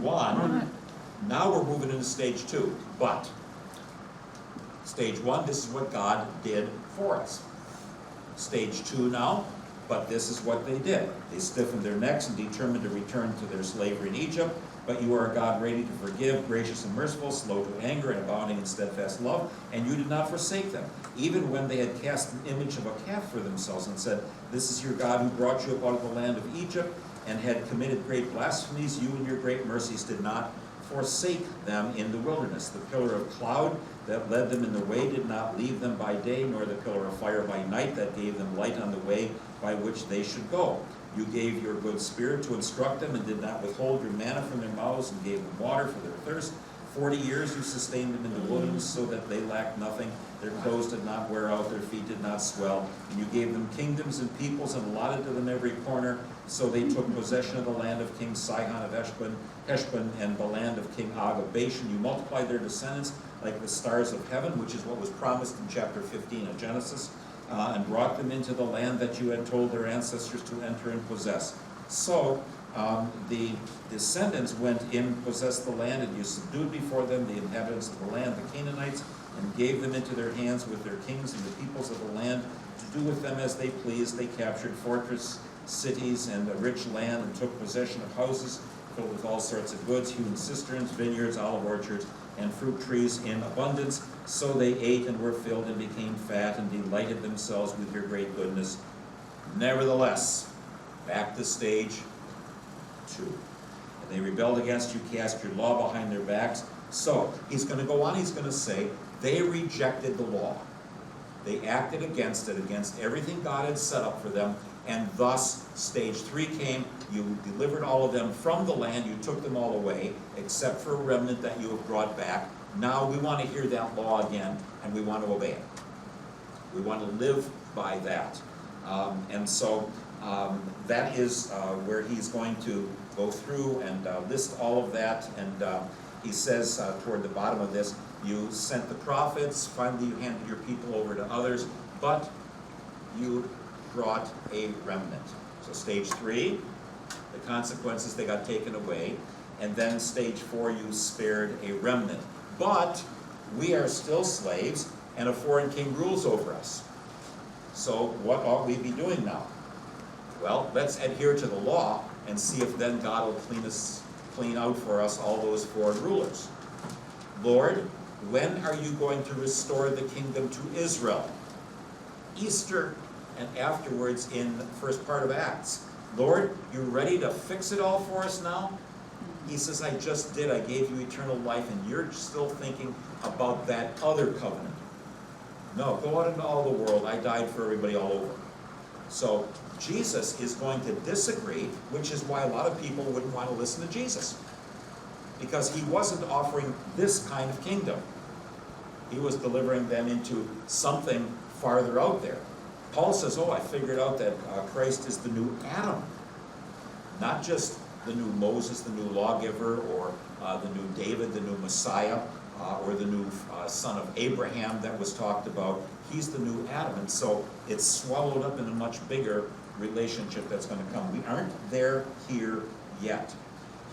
one. Now we're moving into stage two. But stage one, this is what God did for us. Stage two now, but this is what they did. They stiffened their necks and determined to return to their slavery in Egypt. But you are a God ready to forgive, gracious and merciful, slow to anger, and abounding in steadfast love. And you did not forsake them, even when they had cast an image of a calf for themselves, and said, "This is your God who brought you up out of the land of Egypt," and had committed great blasphemies. You in your great mercies did not forsake them in the wilderness. The pillar of cloud that led them in the way did not leave them by day, nor the pillar of fire by night that gave them light on the way by which they should go. You gave your good spirit to instruct them, and did not withhold your manna from their mouths, and gave them water for their thirst. 40 years you sustained them in the wilderness, so that they lacked nothing. Their clothes did not wear out, their feet did not swell. And you gave them kingdoms and peoples, and allotted to them every corner. So they took possession of the land of King Sihon of Heshbon, and the land of King Og of Bashan. You multiplied their descendants like the stars of heaven, which is what was promised in chapter 15 of Genesis, and brought them into the land that you had told their ancestors to enter and possess. So the descendants went in, possessed the land, and you subdued before them the inhabitants of the land, the Canaanites, and gave them into their hands with their kings and the peoples of the land to do with them as they pleased. They captured fortress cities and a rich land, and took possession of houses filled with all sorts of goods, hewn cisterns, vineyards, olive orchards, and fruit trees in abundance. So they ate and were filled and became fat, and delighted themselves with your great goodness. Nevertheless, back to stage two. And they rebelled against you, cast your law behind their backs. So he's going to go on, he's going to say, they rejected the law. They acted against it, against everything God had set up for them. And thus, stage three came. You delivered all of them from the land. You took them all away, except for a remnant that you have brought back. Now we want to hear that law again, and we want to obey it. We want to live by that. And so that is where he's going to go through and list all of that. And he says toward the bottom of this, you sent the prophets, finally you handed your people over to others, but you brought a remnant. So stage three, the consequences, they got taken away. And then stage four, you spared a remnant. But we are still slaves, and a foreign king rules over us. So what ought we be doing now? Well, let's adhere to the law and see if then God will clean out for us all those foreign rulers. Lord, when are you going to restore the kingdom to Israel? Easter and afterwards in the first part of Acts. Lord, you ready to fix it all for us now? He says, I just did. I gave you eternal life, and you're still thinking about that other covenant. No, go out into all the world. I died for everybody all over. So Jesus is going to disagree, which is why a lot of people wouldn't want to listen to Jesus. Because he wasn't offering this kind of kingdom. He was delivering them into something farther out there. Paul says, oh, I figured out that Christ is the new Adam. Not just the new Moses, the new lawgiver, or the new David, the new Messiah, or the new son of Abraham that was talked about. He's the new Adam, and so it's swallowed up in a much bigger relationship that's going to come. We aren't there here yet.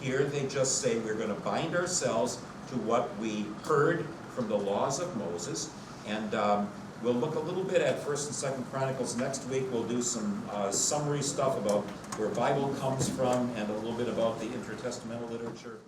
Here they just say we're going to bind ourselves to what we heard from the laws of Moses, and we'll look a little bit at 1st and 2nd Chronicles next week. We'll do some summary stuff about where Bible comes from and a little bit about the intertestamental literature.